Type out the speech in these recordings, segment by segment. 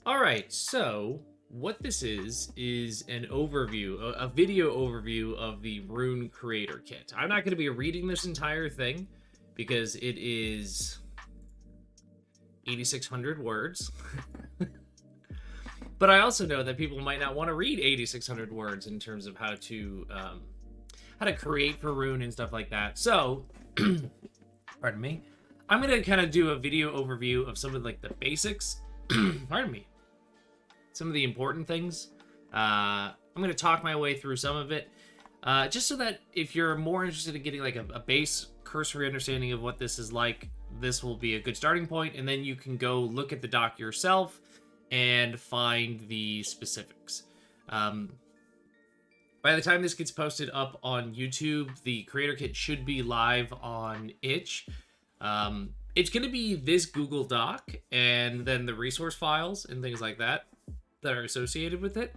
All right, so what this is an overview, a video overview of the RUNE Creator Kit. I'm not going to be reading this entire thing because it is 8,600 words. But I also know that people might not want to read 8,600 words in terms of how to create for RUNE and stuff like that. So, pardon me, I'm gonna kind of do a video overview of some of like the basics. Pardon me, some of the important things. I'm gonna talk my way through some of it, just so that if you're more interested in getting like a base cursory understanding of what this is like, this will be a good starting point, and then you can go look at the doc yourself and find the specifics. By the time this gets posted up on YouTube, the Creator Kit should be live on itch. It's going to be this Google Doc and then the resource files and things like that that are associated with it.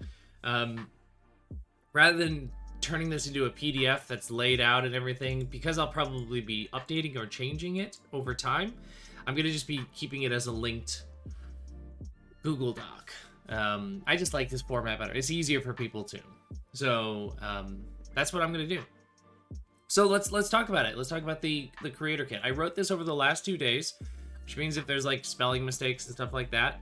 Rather than turning this into a PDF that's laid out and everything, because I'll probably be updating or changing it over time, I'm going to just be keeping it as a linked Google Doc. I just like this format better. It's easier for people too. So that's what I'm going to do. So let's talk about it. Let's talk about the Creator Kit. I wrote this over the last 2 days, which means if there's like spelling mistakes and stuff like that,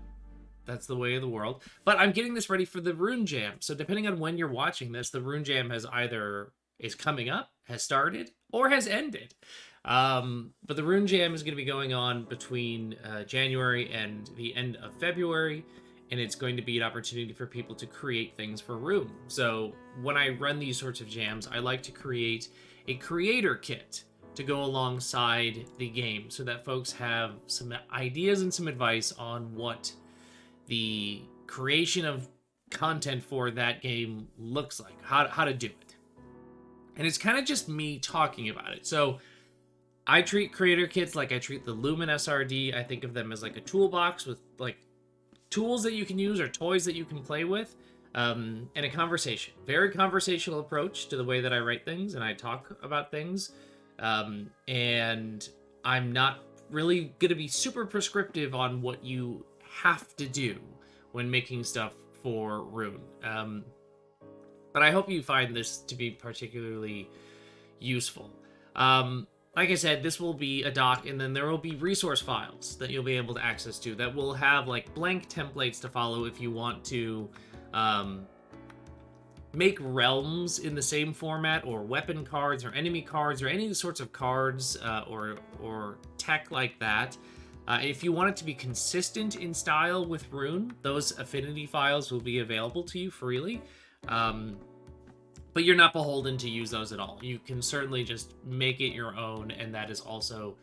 that's the way of the world. But I'm getting this ready for the Rune Jam. So depending on when you're watching this, the Rune Jam is coming up, has started, or has ended. But the Rune Jam is going to be going on between January and the end of February, and it's going to be an opportunity for people to create things for Rune. So when I run these sorts of jams, I like to create a creator kit to go alongside the game so that folks have some ideas and some advice on what the creation of content for that game looks like, how to do it. And it's kind of just me talking about it. So I treat creator kits like I treat the Lumen SRD. I think of them as like a toolbox with like tools that you can use or toys that you can play with, and a conversation. Very conversational approach to the way that I write things and I talk about things. And I'm not really going to be super prescriptive on what you have to do when making stuff for Rune. But I hope you find this to be particularly useful. Like I said, this will be a doc, and then there will be resource files that you'll be able to access to that will have like blank templates to follow if you want to make realms in the same format, or weapon cards, or enemy cards, or any sorts of cards or tech like that. If you want it to be consistent in style with Rune, those affinity files will be available to you freely. But you're not beholden to use those at all. You can certainly just make it your own, and that is also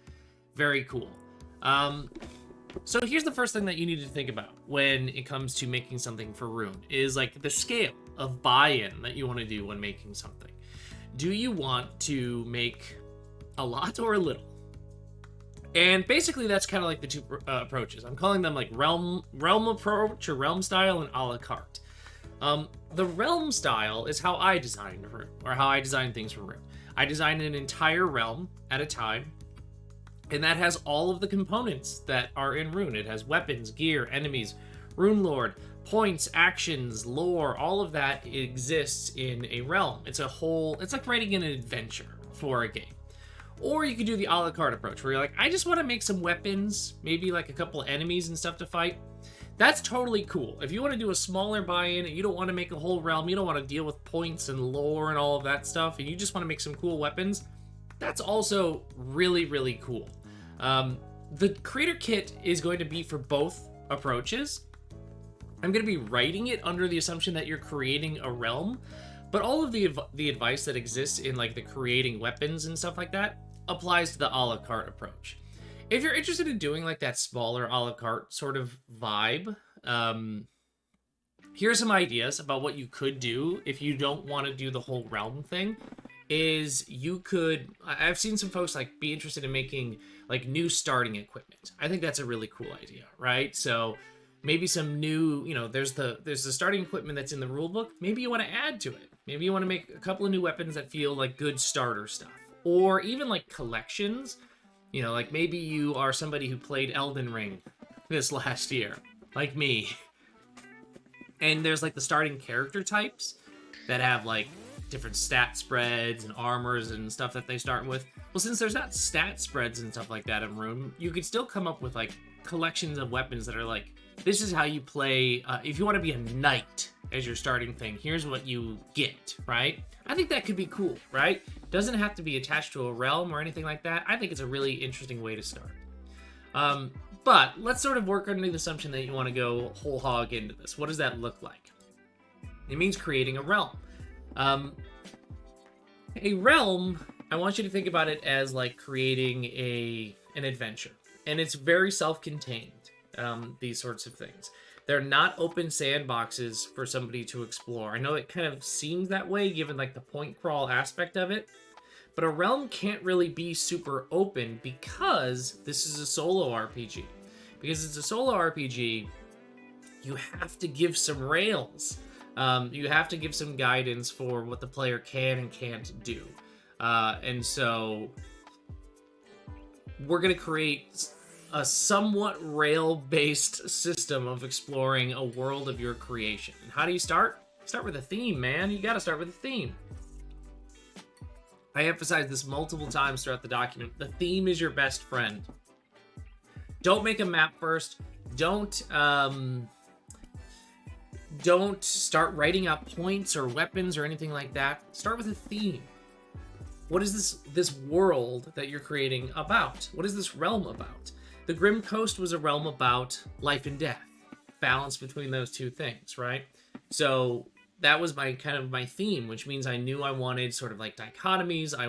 very cool. So here's the first thing that you need to think about when it comes to making something for Rune, is like the scale of buy-in that you want to do when making something. Do you want to make a lot or a little? And basically that's kind of like the two approaches. I'm calling them like realm approach or realm style and a la carte. The realm style is how I design Rune, or how I design things for Rune. I design an entire realm at a time, and that has all of the components that are in Rune. It has weapons, gear, enemies, Rune Lord, points, actions, lore, all of that exists in a realm. It's like writing an adventure for a game. Or you could do the a la carte approach, where you're like, I just want to make some weapons, maybe like a couple of enemies and stuff to fight. That's totally cool. If you want to do a smaller buy-in and you don't want to make a whole realm, you don't want to deal with points and lore and all of that stuff, and you just want to make some cool weapons, that's also really, really cool. The Creator Kit is going to be for both approaches. I'm going to be writing it under the assumption that you're creating a realm, but all of the advice that exists in like the creating weapons and stuff like that applies to the a la carte approach. If you're interested in doing like that smaller a la carte sort of vibe, here's some ideas about what you could do if you don't want to do the whole realm thing. I've seen some folks like be interested in making like new starting equipment. I think that's a really cool idea, right? So maybe some new, there's the starting equipment that's in the rulebook. Maybe you want to add to it. Maybe you want to make a couple of new weapons that feel like good starter stuff, or even like collections. Like maybe you are somebody who played Elden Ring this last year, like me, And there's like the starting character types that have like different stat spreads and armors and stuff that they start with. Well, since there's not stat spreads and stuff like that in RUNE, you could still come up with like collections of weapons that are like, this is how you play. If you want to be a knight as your starting thing, here's what you get, right? I think that could be cool, right? Doesn't have to be attached to a realm or anything like that. I think it's a really interesting way to start. But let's sort of work under the assumption that you want to go whole hog into this. What does that look like? It means creating a realm. A realm, I want you to think about it as like creating an adventure. And it's very self-contained, these sorts of things. They're not open sandboxes for somebody to explore. I know it kind of seems that way given like the point crawl aspect of it. But a realm can't really be super open because this is a solo RPG. Because it's a solo RPG, you have to give some rails. You have to give some guidance for what the player can and can't do. And so we're going to create a somewhat rail-based system of exploring a world of your creation. And how do you start? Start with a theme, man. You got to start with a theme. I emphasize this multiple times throughout the document. The theme is your best friend. Don't make a map first. Don't start writing out points or weapons or anything like that. Start with a theme. What is this world that you're creating about? What is this realm about? The Grim Coast was a realm about life and death, balance between those two things, right? So that was my theme, which means I knew I wanted sort of like dichotomies. I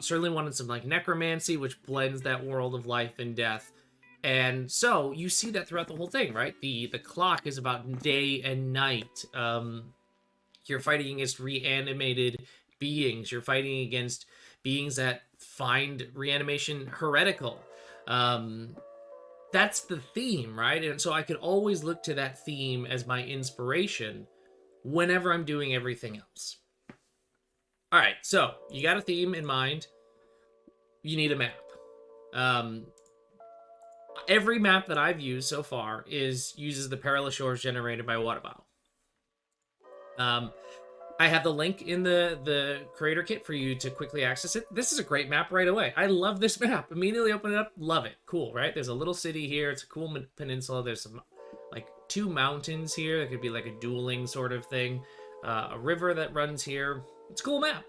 certainly wanted some like necromancy, which blends that world of life and death. And so you see that throughout the whole thing, right? The clock is about day and night. You're fighting against reanimated beings. You're fighting against beings that find reanimation heretical. That's the theme, right? And so I could always look to that theme as my inspiration whenever I'm doing everything else. All right, so you got a theme in mind. You need a map. Every map that I've used so far uses the Perilous Shores generated by Waterbow. I have the link in the creator kit for you to quickly access it. This is a great map right away. I love this map. Immediately open it up, love it. Cool, right? There's a little city here. It's a cool peninsula. There's some like 2 mountains here. That could be like a dueling sort of thing. A river that runs here. It's a cool map.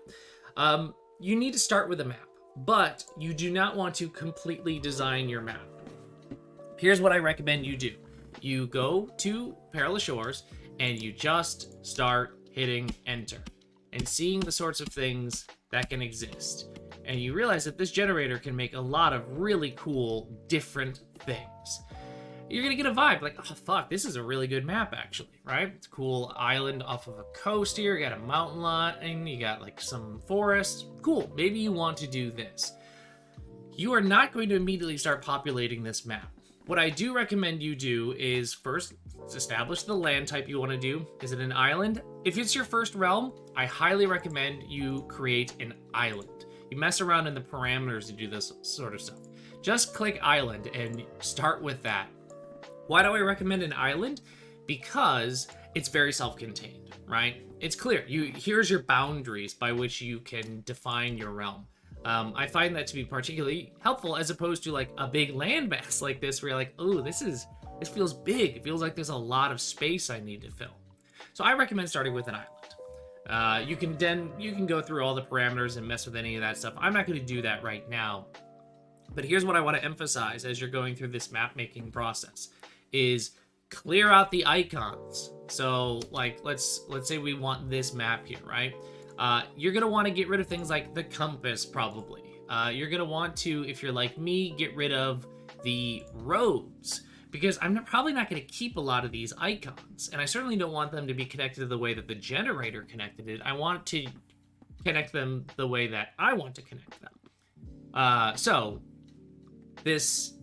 You need to start with a map, but you do not want to completely design your map. Here's what I recommend you do. You go to Perilous Shores and you just start hitting enter and seeing the sorts of things that can exist. And you realize that this generator can make a lot of really cool, different things. You're gonna get a vibe like, oh fuck, this is a really good map actually, right? It's a cool island off of a coast here. You got a mountain line, you got like some forest. Cool, maybe you want to do this. You are not going to immediately start populating this map. What I do recommend you do is first establish the land type you want to do. Is it an island? If it's your first realm, I highly recommend you create an island. You mess around in the parameters to do this sort of stuff. Just click island and start with that. Why do I recommend an island? Because it's very self-contained, right? It's clear. Here's your boundaries by which you can define your realm. I find that to be particularly helpful as opposed to like a big landmass like this where you're like, oh, this feels big. It feels like there's a lot of space I need to fill. So I recommend starting with an island. You can go through all the parameters and mess with any of that stuff. I'm not going to do that right now. But here's what I want to emphasize as you're going through this map making process is clear out the icons. So like let's say we want this map here, right? You're going to want to get rid of things like the compass, probably. You're going to want to, if you're like me, get rid of the roads, because I'm probably not going to keep a lot of these icons, and I certainly don't want them to be connected to the way that the generator connected it. I want to connect them the way that I want to connect them. So there's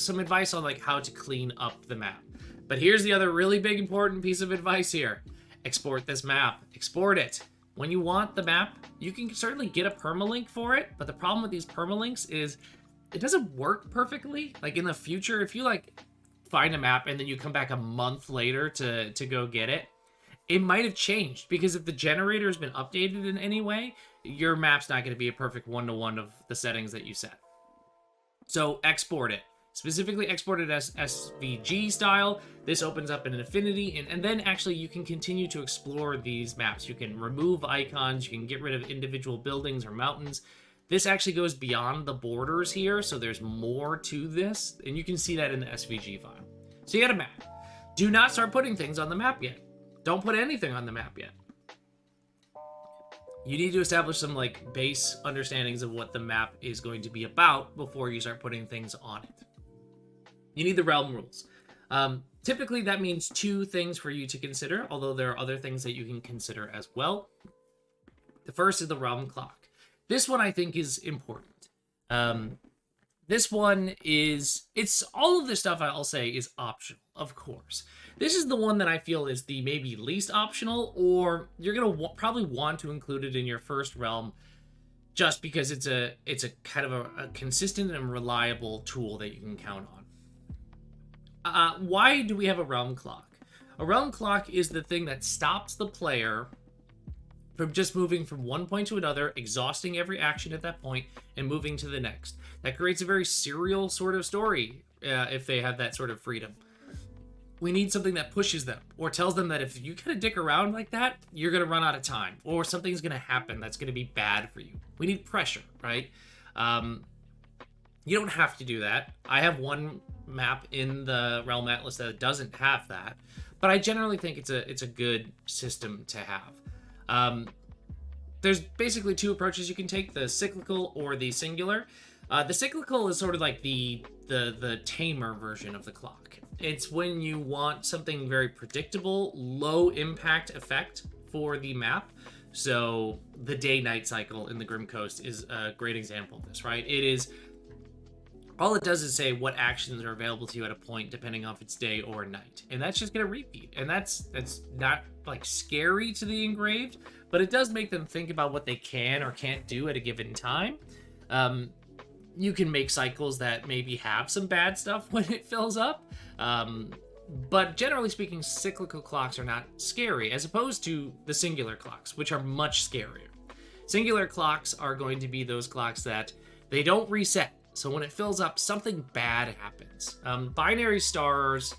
some advice on like how to clean up the map. But here's the other really big important piece of advice here. Export this map. Export it. When you want the map, you can certainly get a permalink for it, but the problem with these permalinks is it doesn't work perfectly. Like in the future, if you like find a map and then you come back a month later to go get it, it might have changed, because if the generator has been updated in any way, your map's not going to be a perfect one-to-one of the settings that you set. So export it. Specifically export it as SVG style. This opens up an infinity, and then actually you can continue to explore these maps. You can remove icons, you can get rid of individual buildings or mountains. This actually goes beyond the borders here, so there's more to this, and you can see that in the SVG file. So you got a map. Do not start putting things on the map yet. Don't put anything on the map yet. You need to establish some like base understandings of what the map is going to be about before you start putting things on it. You need the realm rules. Typically that means 2 things for you to consider, although there are other things that you can consider as well. The first is the realm clock. This one I think is important. This one is, it's all of this stuff I'll say is optional, of course. This is the one that I feel is the maybe least optional, or you're going to probably want to include it in your first realm just because it's a kind of a consistent and reliable tool that you can count on. Why do we have a realm clock? A realm clock is the thing that stops the player from just moving from one point to another, exhausting every action at that point, and moving to the next. That creates a very serial sort of story if they have that sort of freedom. We need something that pushes them, or tells them that if you kind of dick around like that, you're going to run out of time, or something's going to happen that's going to be bad for you. We need pressure, right? You don't have to do that. I have one map in the Realm Atlas that doesn't have that, but I generally think it's a good system to have. There's basically 2 approaches you can take, the cyclical or the singular. The cyclical is sort of like the tamer version of the clock. It's when you want something very predictable, low impact effect for the map. So the day-night cycle in the Grim Coast is a great example of this, right? All it does is say what actions are available to you at a point depending on if it's day or night. And that's just going to repeat. And that's not like scary to the engraved, but it does make them think about what they can or can't do at a given time. You can make cycles that maybe have some bad stuff when it fills up. But generally speaking, cyclical clocks are not scary, as opposed to the singular clocks, which are much scarier. Singular clocks are going to be those clocks that they don't reset. So when it fills up, something bad happens. Binary Stars,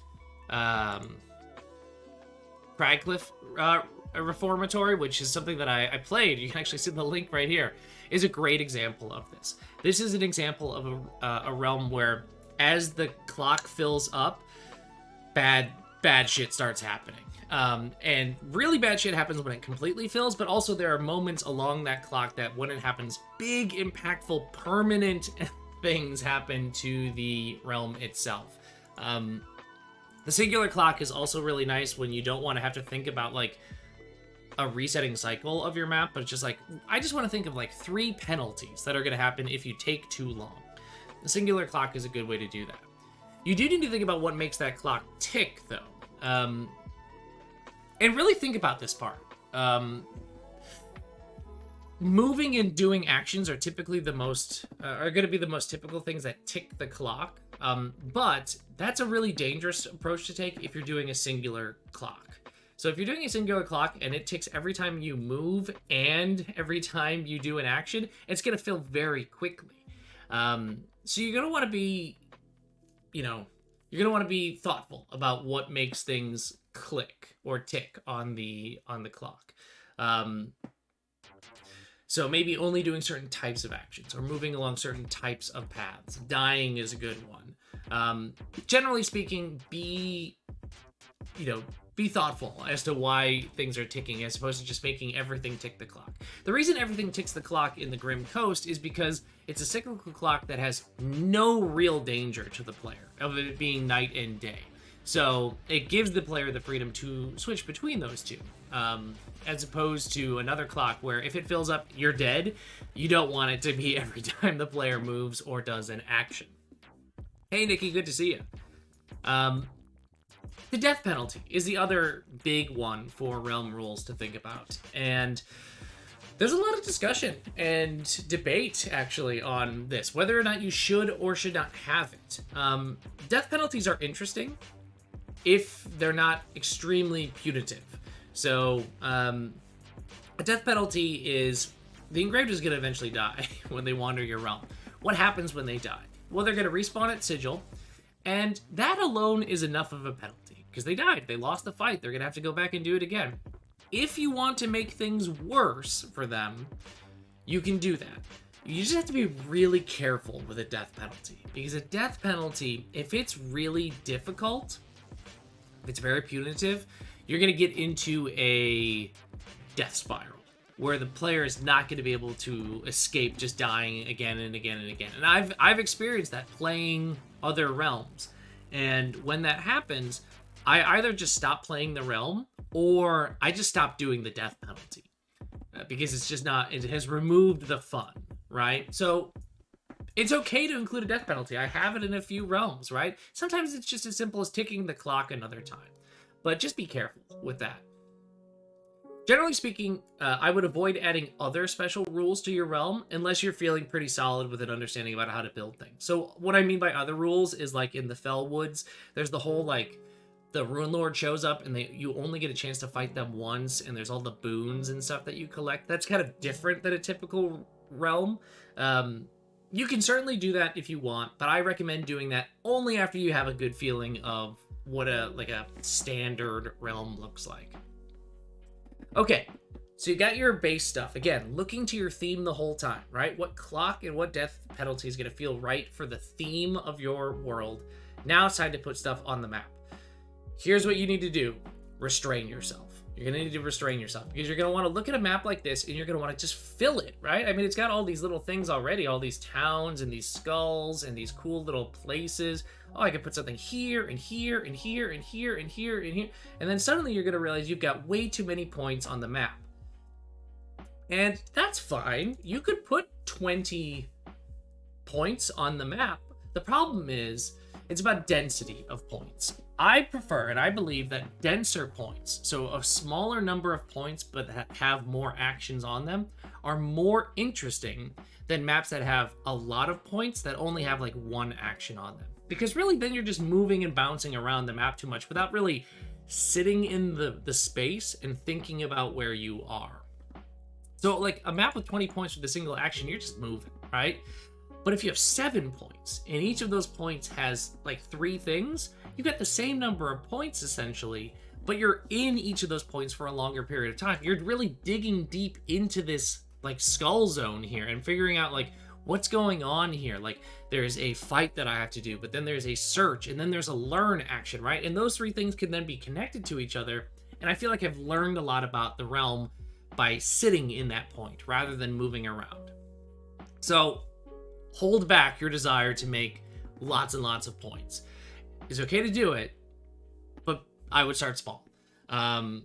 Cragcliff Reformatory, which is something that I played, you can actually see the link right here, is a great example of this. This is an example of a realm where as the clock fills up, bad shit starts happening. And really bad shit happens when it completely fills, but also there are moments along that clock that when it happens, big, impactful, permanent things happen to the realm itself. The singular clock is also really nice when you don't want to have to think about like a resetting cycle of your map, but it's just like, I just want to think of like 3 penalties that are going to happen if you take too long. The singular clock is a good way to do that. You do need to think about what makes that clock tick, though. And really think about this part. Moving and doing actions are typically are going to be the most typical things that tick the clock. But that's a really dangerous approach to take if you're doing a singular clock. So if you're doing a singular clock and it ticks every time you move and every time you do an action, it's going to fill very quickly. So you're going to want to be, you're going to want to be thoughtful about what makes things click or tick on the clock. So maybe only doing certain types of actions or moving along certain types of paths. Dying is a good one. Generally speaking, be thoughtful as to why things are ticking as opposed to just making everything tick the clock. The reason everything ticks the clock in the Grim Coast is because it's a cyclical clock that has no real danger to the player of it being night and day. So it gives the player the freedom to switch between those two, as opposed to another clock where if it fills up, you're dead. You don't want it to be every time the player moves or does an action. Hey, Nikki, good to see you. The death penalty is the other big one for Realm rules to think about. And There's a lot of discussion and debate, actually, on this, whether or not you should or should not have it. Death penalties are interesting if they're not extremely punitive. So, a death penalty is the engraved is going to eventually die when they wander your realm. What happens when they die? Well, they're going to respawn at Sigil, and that alone is enough of a penalty because they died. They lost the fight. They're going to have to go back and do it again. If you want to make things worse for them, you can do that. You just have to be really careful with a death penalty, because a death penalty, if it's really difficult, if it's very punitive, you're going to get into a death spiral where the player is not going to be able to escape just dying again and again and again. And I've experienced that playing other realms. And when that happens, I either just stop playing the realm or I just stop doing the death penalty because it's just not, it has removed the fun, right? So it's okay to include a death penalty. I have it in a few realms, right? Sometimes it's just as simple as ticking the clock another time, but just be careful with that. Generally speaking, I would avoid adding other special rules to your realm unless you're feeling pretty solid with an understanding about how to build things. So what I mean by other rules is like in the Fell Woods, there's the whole like the Rune Lord shows up and you only get a chance to fight them once, and there's all the boons and stuff that you collect. That's kind of different than a typical realm. You can certainly do that if you want, but I recommend doing that only after you have a good feeling of what a standard realm looks like. Okay, so you got your base stuff. Again, looking to your theme the whole time, right? What clock and what death penalty is going to feel right for the theme of your world. Now it's time to put stuff on the map. Here's what you need to do. Restrain yourself. You're going to need to restrain yourself because you're going to want to look at a map like this and you're going to want to just fill it, right? I mean, it's got all these little things already, all these towns and these skulls and these cool little places. Oh, I can put something here and here and here and here and here and here. And then suddenly you're going to realize you've got way too many points on the map. And that's fine. You could put 20 points on the map. The problem is it's about density of points. I prefer, and I believe that denser points, so a smaller number of points but that have more actions on them, are more interesting than maps that have a lot of points that only have like one action on them. Because really then you're just moving and bouncing around the map too much without really sitting in the space and thinking about where you are. So like a map with 20 points with a single action, you're just moving, right? But if you have 7 points and each of those points has like 3 things, you got the same number of points essentially, but you're in each of those points for a longer period of time. You're really digging deep into this like skull zone here and figuring out like what's going on here. Like there's a fight that I have to do, but then there's a search and then there's a learn action, right? And those 3 things can then be connected to each other. And I feel like I've learned a lot about the realm by sitting in that point rather than moving around. So hold back your desire to make lots and lots of points. It's okay to do it, but I would start small. 2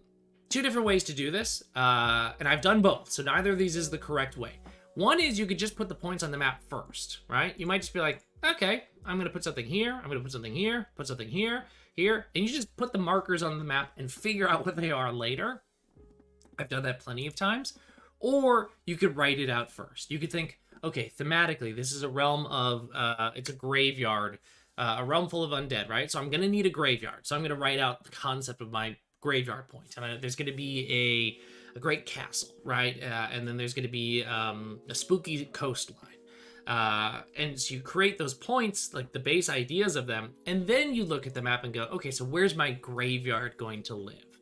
different ways to do this, and I've done both, so neither of these is the correct way. One is you could just put the points on the map first, right? You might just be like, okay, I'm going to put something here, I'm going to put something here, put something here, here, and you just put the markers on the map and figure out what they are later. I've done that plenty of times. Or you could write it out first. You could think, okay, thematically, this is a realm of, it's a graveyard, a realm full of undead, right? So I'm going to need a graveyard. So I'm going to write out the concept of my graveyard point. And there's going to be a great castle, right? And then there's going to be a spooky coastline. And so you create those points, like the base ideas of them, and then you look at the map and go, okay, so where's my graveyard going to live?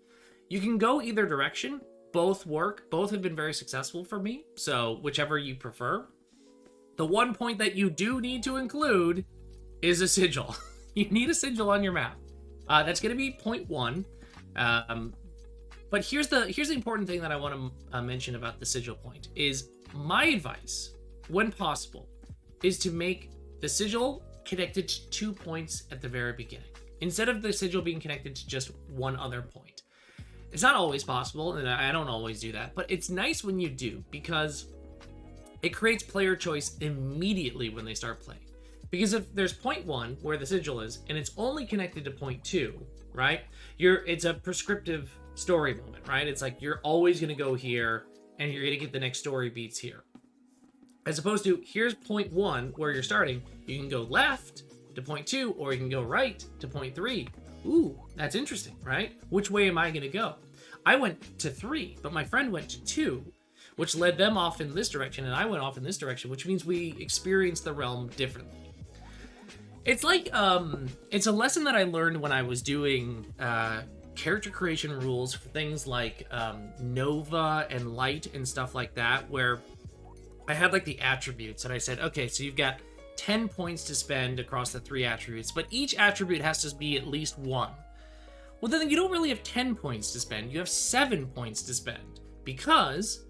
You can go either direction. Both work. Both have been very successful for me. So whichever you prefer. The one point that you do need to include is a sigil. You need a sigil on your map. That's going to be point 1. But here's the important thing that I want to mention about the sigil point is my advice, when possible, is to make the sigil connected to 2 points at the very beginning, instead of the sigil being connected to just one other point. It's not always possible, and I don't always do that, but it's nice when you do, because it creates player choice immediately when they start playing. Because if there's point 1 where the sigil is, and it's only connected to point 2, right? It's a prescriptive story moment, right? It's like you're always going to go here, and you're going to get the next story beats here. As opposed to, here's point 1 where you're starting. You can go left to point 2, or you can go right to point 3. Ooh, that's interesting, right? Which way am I going to go? I went to 3, but my friend went to 2, which led them off in this direction, and I went off in this direction, which means we experienced the realm differently. It's like, it's a lesson that I learned when I was doing character creation rules for things like Nova and Light and stuff like that, where I had like the attributes, and I said, okay, so you've got 10 points to spend across the 3 attributes, but each attribute has to be at least 1. Well, then you don't really have 10 points to spend, you have 7 points to spend, because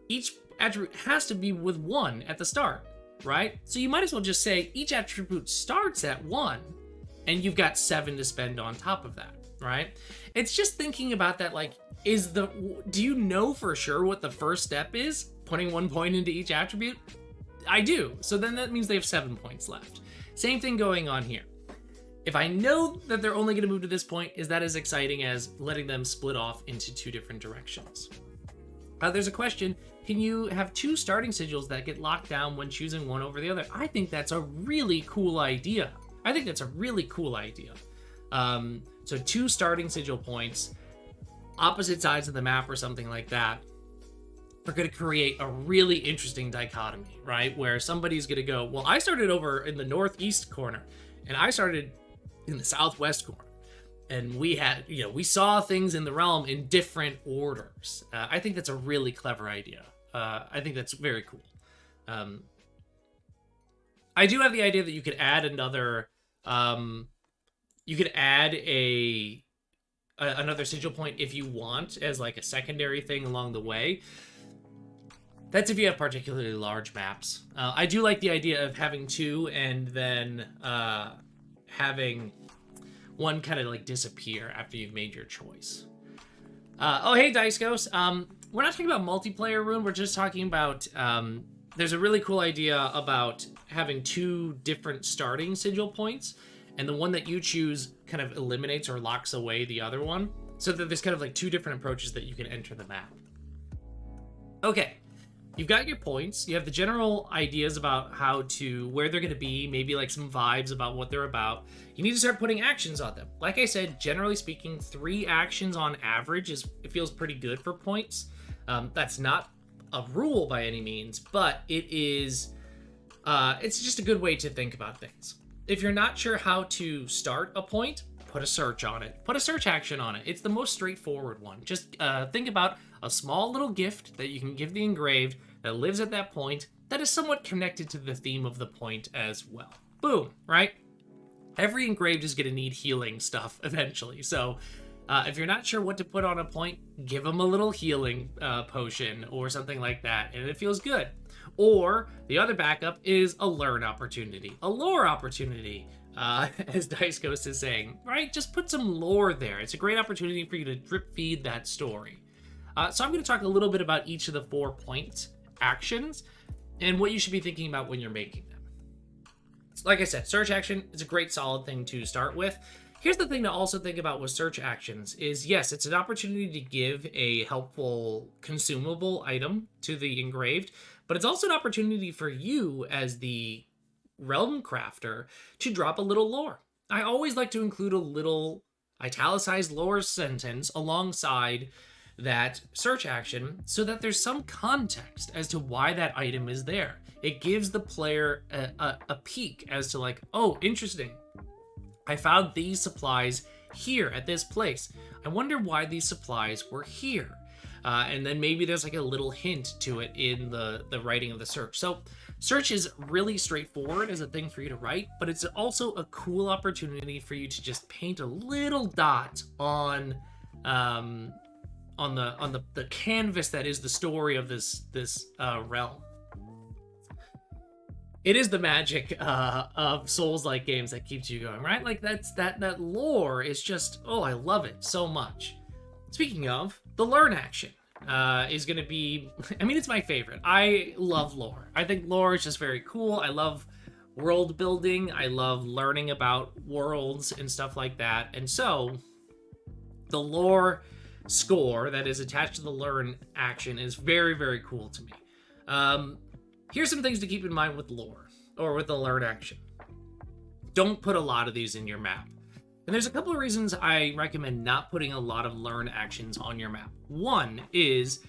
each attribute has to be with 1 at the start, right? So you might as well just say each attribute starts at 1, and you've got 7 to spend on top of that, right? It's just thinking about that, like, do you know for sure what the first step is? Putting 1 point into each attribute? I do. So then that means they have 7 points left. Same thing going on here. If I know that they're only going to move to this point, is that as exciting as letting them split off into 2 different directions? There's a question. Can you have 2 starting sigils that get locked down when choosing one over the other? I think that's a really cool idea. So 2 starting sigil points, opposite sides of the map or something like that, are going to create a really interesting dichotomy, right? Where somebody's going to go, well, I started over in the northeast corner, and I started in the southwest corner. And we had, we saw things in the realm in different orders. I think that's a really clever idea. I think that's very cool. I do have the idea that you could add another, you could add another sigil point if you want as like a secondary thing along the way. That's if you have particularly large maps. I do like the idea of having 2 and then having 1 kind of like disappear after you've made your choice. Oh, hey, Dice Ghost. We're not talking about multiplayer Rune. We're just talking about, there's a really cool idea about having 2 different starting sigil points, and the one that you choose kind of eliminates or locks away the other one, so that there's kind of like 2 different approaches that you can enter the map. Okay. You've got your points, you have the general ideas about where they're going to be, maybe like some vibes about what they're about. You need to start putting actions on them. Like I said, generally speaking, 3 actions on average it feels pretty good for points. That's not a rule by any means, but it is, it's just a good way to think about things. If you're not sure how to start a point, put a search on it. Put a search action on it. It's the most straightforward one. Just think about a small little gift that you can give the engraved that lives at that point that is somewhat connected to the theme of the point as well. Boom, right? Every engraved is going to need healing stuff eventually. So if you're not sure what to put on a point, give them a little healing potion or something like that, and it feels good. Or the other backup is a learn opportunity, a lore opportunity. As Dice Ghost is saying, right? Just put some lore there. It's a great opportunity for you to drip feed that story. So I'm going to talk a little bit about each of the 4 point actions and what you should be thinking about when you're making them. Like I said, search action is a great solid thing to start with. Here's the thing to also think about with search actions is, yes, it's an opportunity to give a helpful consumable item to the engraved, but it's also an opportunity for you as the realm crafter to drop a little lore. I always like to include a little italicized lore sentence alongside that search action so that there's some context as to why that item is there. It gives the player a peek as to like, oh, interesting. I found these supplies here at this place. I wonder why these supplies were here. And then maybe there's like a little hint to it in the writing of the search. So search is really straightforward as a thing for you to write, but it's also a cool opportunity for you to just paint a little dot on the canvas that is the story of this realm. It is the magic of Souls-like games that keeps you going, right? Like that lore is just, oh, I love it so much. Speaking of, the learn action is going to be, I mean, it's my favorite. I love lore. I think lore is just very cool. I love world building. I love learning about worlds and stuff like that. And so the lore score that is attached to the learn action is very, very cool to me. Here's some things to keep in mind with lore, or with the learn action. Don't put a lot of these in your map. And there's a couple of reasons I recommend not putting a lot of learn actions on your map. One is,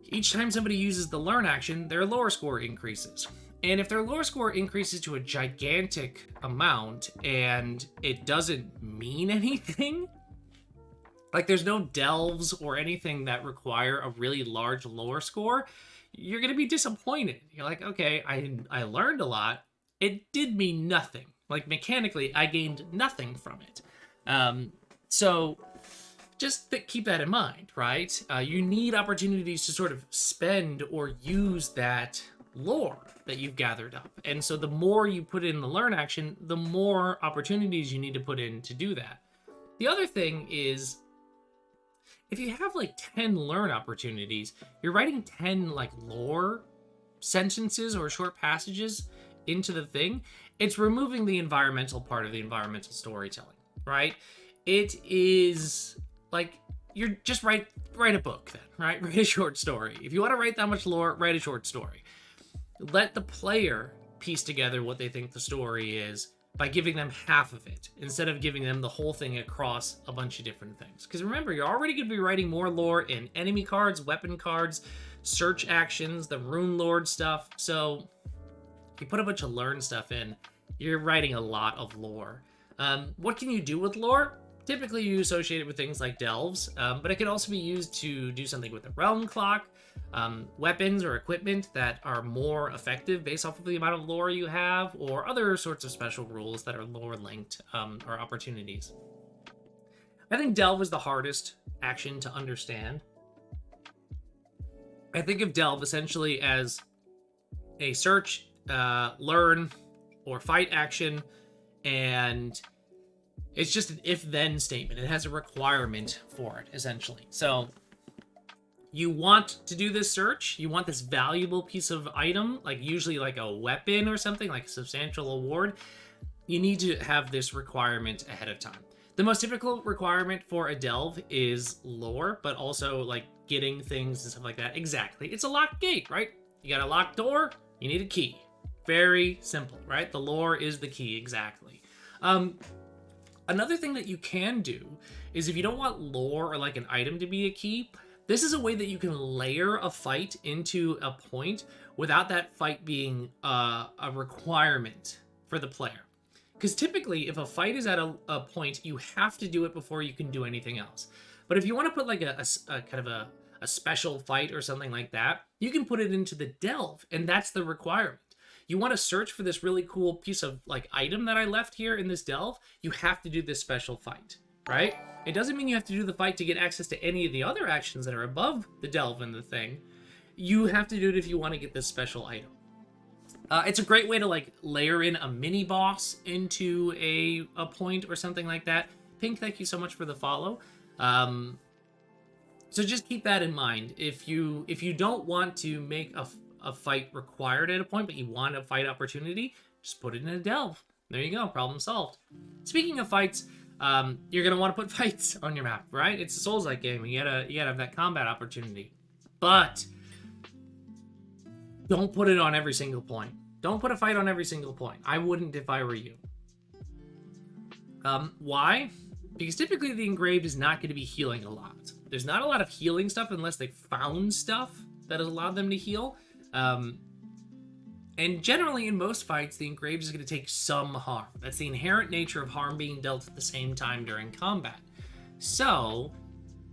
each time somebody uses the learn action, their lore score increases. And if their lore score increases to a gigantic amount and it doesn't mean anything, like there's no delves or anything that require a really large lore score, you're going to be disappointed. You're like, okay, I learned a lot. It did me nothing. Like mechanically, I gained nothing from it. So just keep that in mind, right? You need opportunities to sort of spend or use that lore that you've gathered up. And so the more you put in the learn action, the more opportunities you need to put in to do that. The other thing is, if you have like 10 learn opportunities, you're writing 10 like lore sentences or short passages into the thing. It's removing the environmental part of the environmental storytelling, right? It is like, you're just write a book then, right? Write a short story. If you want to write that much lore, write a short story. Let the player piece together what they think the story is by giving them half of it, instead of giving them the whole thing across a bunch of different things. Because remember, you're already going to be writing more lore in enemy cards, weapon cards, search actions, the Rune Lord stuff. So if you put a bunch of learn stuff in, you're writing a lot of lore. What can you do with lore? Typically you associate it with things like delves, but it can also be used to do something with the realm clock, weapons or equipment that are more effective based off of the amount of lore you have, or other sorts of special rules that are lore linked, or opportunities. I think delve is the hardest action to understand. I think of delve essentially as a search, learn, or fight action, and it's just an if-then statement. It has a requirement for it, essentially. So you want to do this search, you want this valuable piece of item, like usually like a weapon or something, like a substantial award, you need to have this requirement ahead of time. The most typical requirement for a delve is lore, but also like getting things and stuff like that. Exactly. It's a locked gate, right? You got a locked door, you need a key. Very simple, right? The lore is the key, exactly. Another thing that you can do is, if you don't want lore or like an item to be a key, this is a way that you can layer a fight into a point without that fight being a requirement for the player. Because typically, if a fight is at a point, you have to do it before you can do anything else. But if you want to put like a kind of a special fight or something like that, you can put it into the delve, and that's the requirement. You want to search for this really cool piece of like item that I left here in this delve, you have to do this special fight, right? It doesn't mean you have to do the fight to get access to any of the other actions that are above the delve and the thing. You have to do it if you want to get this special item. It's a great way to like layer in a mini boss into a point or something like that. Pink, thank you so much for the follow. So just keep that in mind. If you don't want to make a fight required at a point, but you want a fight opportunity, just put it in a delve. There you go, problem solved. Speaking of fights, you're gonna want to put fights on your map, right? It's a Souls-like game, and you gotta have that combat opportunity. But don't put it on every single point. Don't put a fight on every single point. I wouldn't if I were you. Why? Because typically the engraved is not going to be healing a lot. There's not a lot of healing stuff unless they found stuff that has allowed them to heal. And generally in most fights, the engraved is going to take some harm. That's the inherent nature of harm being dealt at the same time during combat. So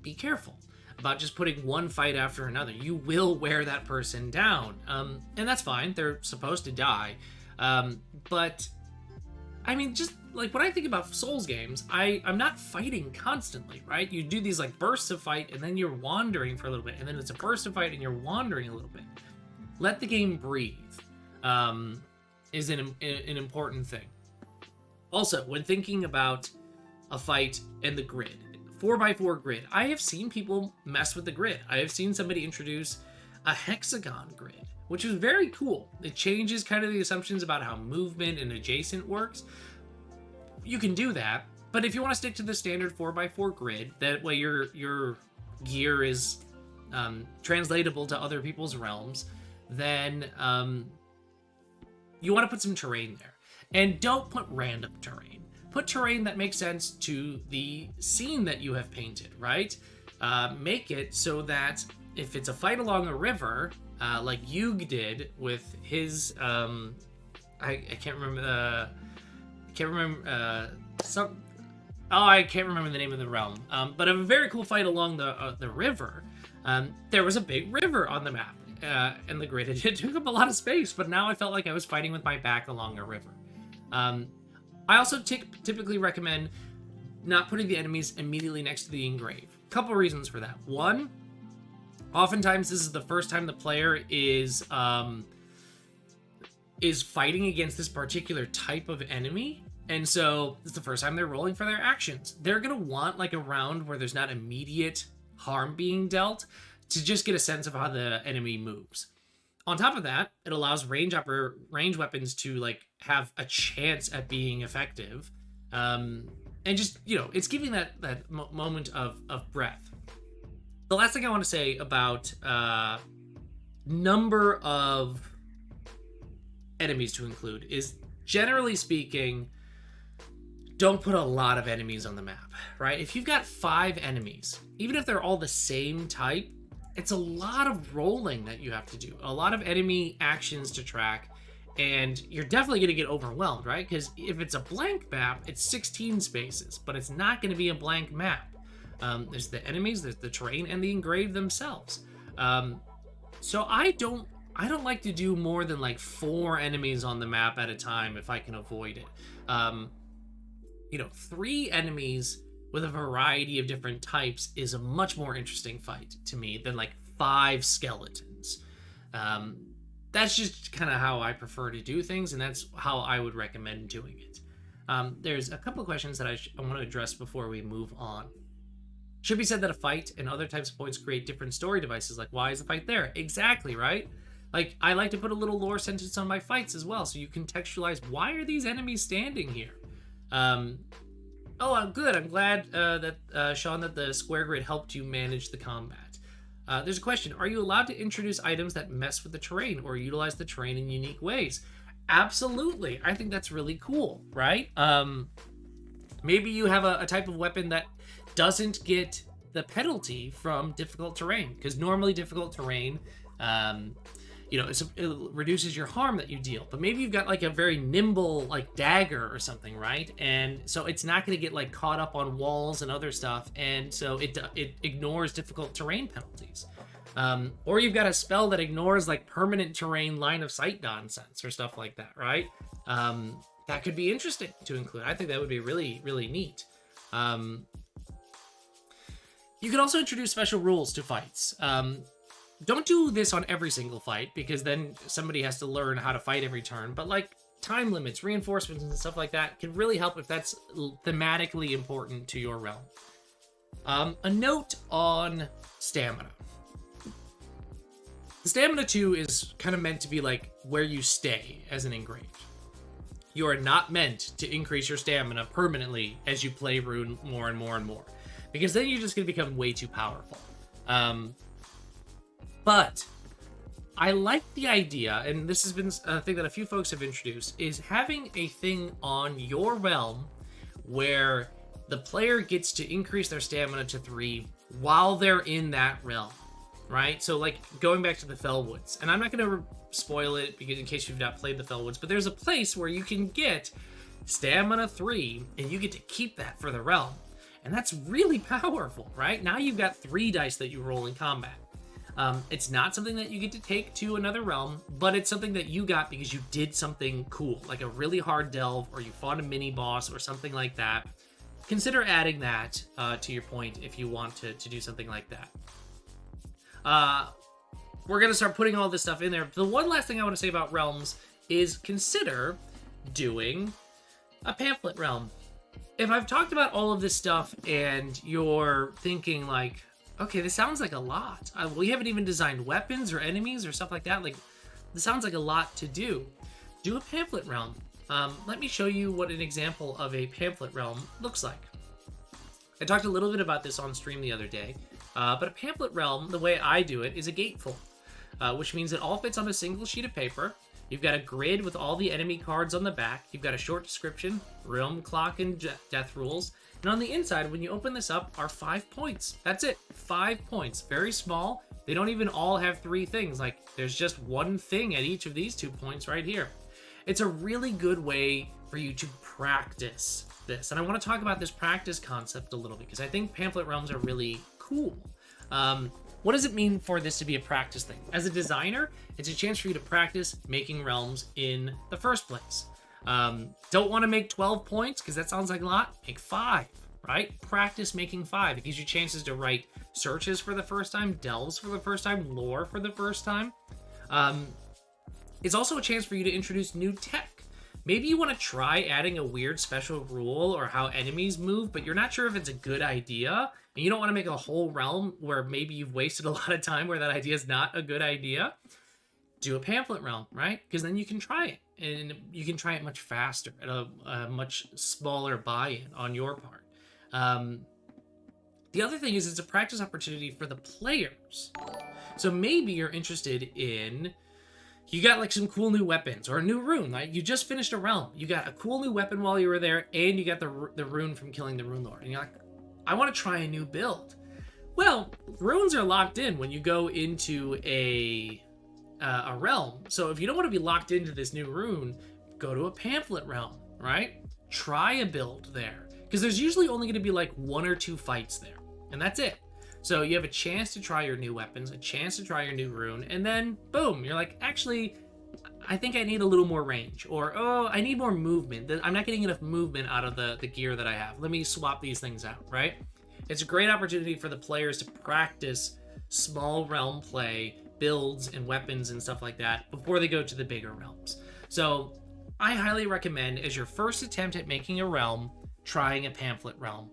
be careful about just putting one fight after another. You will wear that person down. And that's fine. They're supposed to die. But I mean, just like when I think about Souls games, I'm not fighting constantly, right? You do these like bursts of fight, and then you're wandering for a little bit, and then it's a burst of fight and you're wandering a little bit. Let the game breathe. Is an important thing. Also, when thinking about a fight and the grid, 4x4 grid, I have seen people mess with the grid. I have seen somebody introduce a hexagon grid, which is very cool. It changes kind of the assumptions about how movement and adjacent works. You can do that, but if you want to stick to the standard 4x4 grid, that way your gear is translatable to other people's realms, then you want to put some terrain there. And don't put random terrain. Put terrain that makes sense to the scene that you have painted, right? Make it so that if it's a fight along a river, like Yug did with his, I can't remember, I can't remember the name of the realm. But a very cool fight along the river. There was a big river on the map, and the grid it took up a lot of space. But now I felt like I was fighting with my back along a river. I also typically recommend not putting the enemies immediately next to the engrave. Couple reasons for that. One, oftentimes this is the first time the player is fighting against this particular type of enemy, and so it's the first time they're rolling for their actions. They're gonna want like a round where there's not immediate harm being dealt to just get a sense of how the enemy moves. On top of that, it allows range weapons to like have a chance at being effective, and just, you know, it's giving that moment of breath. The last thing I want to say about number of enemies to include is, generally speaking, don't put a lot of enemies on the map, right? If you've got 5 enemies, even if they're all the same type, it's a lot of rolling that you have to do, a lot of enemy actions to track, and you're definitely going to get overwhelmed, right? Because if it's a blank map, it's 16 spaces, but it's not going to be a blank map. There's the enemies, there's the terrain, and the engraved themselves. So I don't like to do more than like 4 enemies on the map at a time if I can avoid it. 3 enemies with a variety of different types is a much more interesting fight to me than like 5 skeletons. That's just kind of how I prefer to do things, and that's how I would recommend doing it. There's a couple of questions that I want to address before we move on. Should be said that a fight and other types of points create different story devices, like why is the fight there? Exactly, right? Like, I like to put a little lore sentence on my fights as well, so you contextualize, why are these enemies standing here? I'm good. I'm glad Sean, that the square grid helped you manage the combat. There's a question. Are you allowed to introduce items that mess with the terrain or utilize the terrain in unique ways? Absolutely. I think that's really cool, right? Maybe you have a type of weapon that doesn't get the penalty from difficult terrain, because normally difficult terrain, it reduces your harm that you deal. But maybe you've got like a very nimble like dagger or something, right? And so it's not going to get like caught up on walls and other stuff, and so it ignores difficult terrain penalties. Or you've got a spell that ignores like permanent terrain line of sight nonsense or stuff like that, right? That could be interesting to include. I think that would be really, really neat. You can also introduce special rules to fights. Don't do this on every single fight, because then somebody has to learn how to fight every turn, but like time limits, reinforcements, and stuff like that can really help if that's thematically important to your realm. A note on stamina. The stamina 2 is kind of meant to be like where you stay as an engraved. You are not meant to increase your stamina permanently as you play Rune more and more and more, because then you're just going to become way too powerful. But I like the idea, and this has been a thing that a few folks have introduced, is having a thing on your realm where the player gets to increase their stamina to 3 while they're in that realm, right? So like going back to the Fellwoods, and I'm not going to spoil it because in case you've not played the Fellwoods, but there's a place where you can get stamina 3 and you get to keep that for the realm. And that's really powerful, right? Now you've got 3 dice that you roll in combat. It's not something that you get to take to another realm, but it's something that you got because you did something cool, like a really hard delve, or you fought a mini boss or something like that. Consider adding that to your point if you want to do something like that. We're going to start putting all this stuff in there. The one last thing I want to say about realms is consider doing a pamphlet realm. If I've talked about all of this stuff and you're thinking like, okay, this sounds like a lot. We haven't even designed weapons or enemies or stuff like that. Like, this sounds like a lot to do. Do a pamphlet realm. Let me show you what an example of a pamphlet realm looks like. I talked a little bit about this on stream the other day. But a pamphlet realm, the way I do it, is a gatefold, which means it all fits on a single sheet of paper. You've got a grid with all the enemy cards on the back. You've got a short description, realm clock, and death rules. And on the inside, when you open this up, are 5 points. That's it. 5 points. Very small. They don't even all have 3 things. Like, there's just one thing at each of these 2 points right here. It's a really good way for you to practice this. And I want to talk about this practice concept a little bit, because I think pamphlet realms are really cool. What does it mean for this to be a practice thing? As a designer, it's a chance for you to practice making realms in the first place. Don't want to make 12 points because that sounds like a lot. Make 5, right? Practice making 5. It gives you chances to write searches for the first time, delves for the first time, lore for the first time. It's also a chance for you to introduce new tech. Maybe you want to try adding a weird special rule or how enemies move, but you're not sure if it's a good idea, and you don't want to make a whole realm where maybe you've wasted a lot of time where that idea is not a good idea. Do a pamphlet realm, right? Because then you can try it, and you can try it much faster at a much smaller buy-in on your part. The other thing is it's a practice opportunity for the players. So maybe you're interested in... You got like some cool new weapons or a new rune. Like you just finished a realm. You got a cool new weapon while you were there, and you got the rune from killing the rune lord. And you're like, I want to try a new build. Well, runes are locked in when you go into a realm. So if you don't want to be locked into this new rune, go to a pamphlet realm, right? Try a build there, because there's usually only going to be like 1 or 2 fights there, and that's it. So you have a chance to try your new weapons, a chance to try your new rune, and then boom, you're like, actually, I think I need a little more range, or oh, I need more movement. I'm not getting enough movement out of the gear that I have. Let me swap these things out, right? It's a great opportunity for the players to practice small realm play, builds and weapons and stuff like that before they go to the bigger realms. So I highly recommend, as your first attempt at making a realm, trying a pamphlet realm.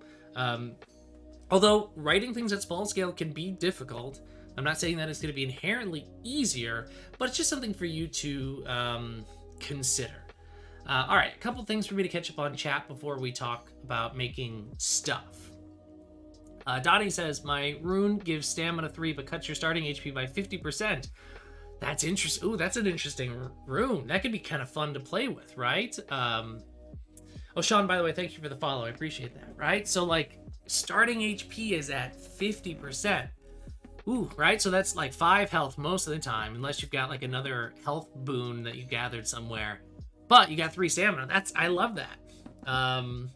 Although writing things at small scale can be difficult, I'm not saying that it's going to be inherently easier, but it's just something for you to consider. All right, a couple things for me to catch up on chat before we talk about making stuff. Dottie says, my rune gives stamina 3, but cuts your starting HP by 50%. That's interesting. Ooh, that's an interesting rune. That could be kind of fun to play with, right? Oh, Sean, by the way, thank you for the follow. I appreciate that, right? So, like, starting HP is at 50%. Ooh, right? So that's like 5 health most of the time, unless you've got like another health boon that you gathered somewhere. But you got 3 stamina. I love that.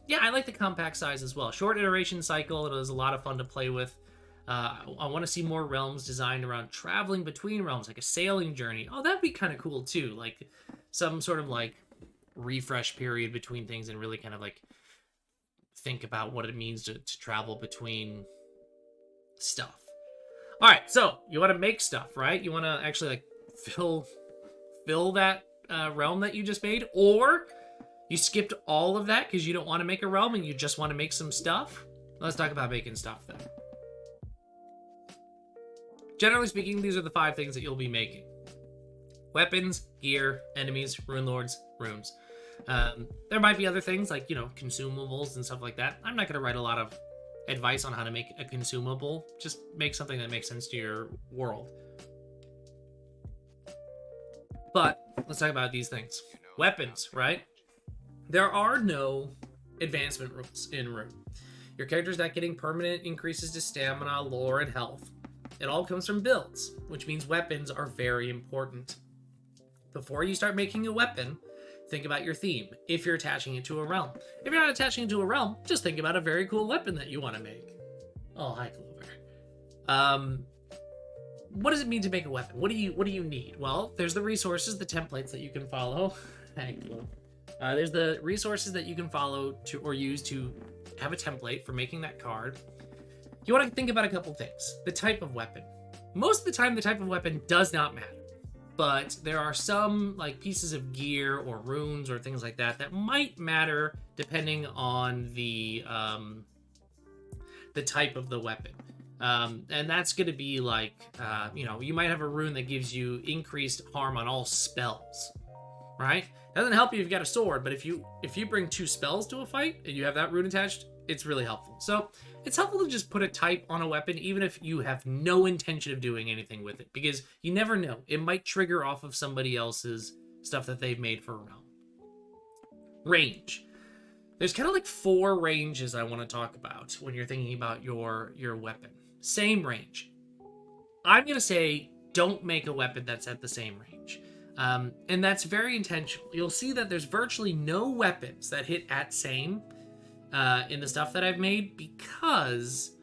Yeah, I like the compact size as well. Short iteration cycle. It was a lot of fun to play with. I want to see more realms designed around traveling between realms, like a sailing journey. Oh, that'd be kind of cool too. Like some sort of like refresh period between things, and really kind of like think about what it means to travel between stuff. All right, so you want to make stuff, right? You want to actually like fill that realm that you just made, or you skipped all of that because you don't want to make a realm and you just want to make some stuff. Let's talk about making stuff then. Generally speaking, these are the 5 things that you'll be making: weapons, gear, enemies, rune lords, runes. There might be other things like, you know, consumables and stuff like that. I'm not going to write a lot of advice on how to make a consumable. Just make something that makes sense to your world. But let's talk about these things. Weapons, right? There are no advancement rules in RUNE. Your character's not getting permanent increases to stamina, lore, and health. It all comes from builds, which means weapons are very important. Before you start making a weapon, think about your theme, if you're attaching it to a realm. If you're not attaching it to a realm, just think about a very cool weapon that you want to make. Oh, hi, Clover. What does it mean to make a weapon? What do you need? Well, there's the resources, the templates that you can follow. Hi, Clover. There's the resources that you can follow to or use to have a template for making that card. You want to think about a couple things. The type of weapon. Most of the time, the type of weapon does not matter. But there are some like pieces of gear or runes or things like that that might matter depending on the type of the weapon. And that's going to be like, you know, you might have a rune that gives you increased harm on all spells, right? Doesn't help you if you've got a sword, but if you bring 2 spells to a fight and you have that rune attached, it's really helpful. So it's helpful to just put a type on a weapon, even if you have no intention of doing anything with it, because you never know. It might trigger off of somebody else's stuff that they've made for a realm. Range. There's kind of like 4 ranges I want to talk about when you're thinking about your weapon. Same range. I'm going to say don't make a weapon that's at the same range. And that's very intentional. You'll see that there's virtually no weapons that hit at same in the stuff that I've made, because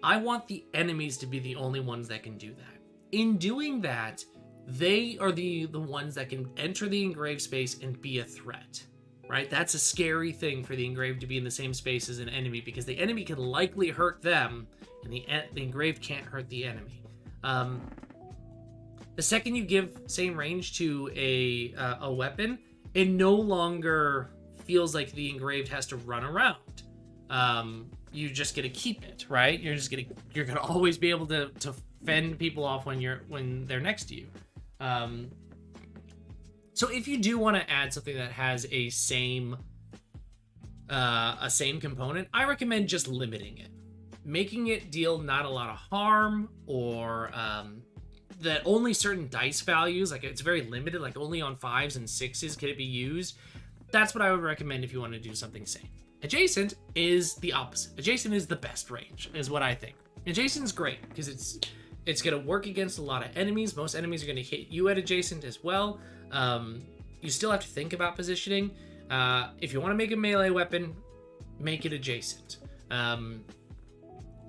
I want the enemies to be the only ones that can do that. In doing that, they are the ones that can enter the engraved space and be a threat. Right? That's a scary thing for the engraved to be in the same space as an enemy, because the enemy can likely hurt them, and the engraved can't hurt the enemy. The second you give same range to a weapon, it no longer feels like the engraved has to run around. You just get to keep it, right? You're gonna always be able to fend people off when they're next to you. So if you do want to add something that has a same component, I recommend just limiting it, making it deal not a lot of harm, or that only certain dice values, like it's very limited, like only on 5s and 6s can it be used. That's what I would recommend if you want to do something same. Adjacent is the opposite. Adjacent is the best range, is what I think. Adjacent is great because it's going to work against a lot of enemies. Most enemies are going to hit you at adjacent as well. You still have to think about positioning. If you want to make a melee weapon, make it adjacent.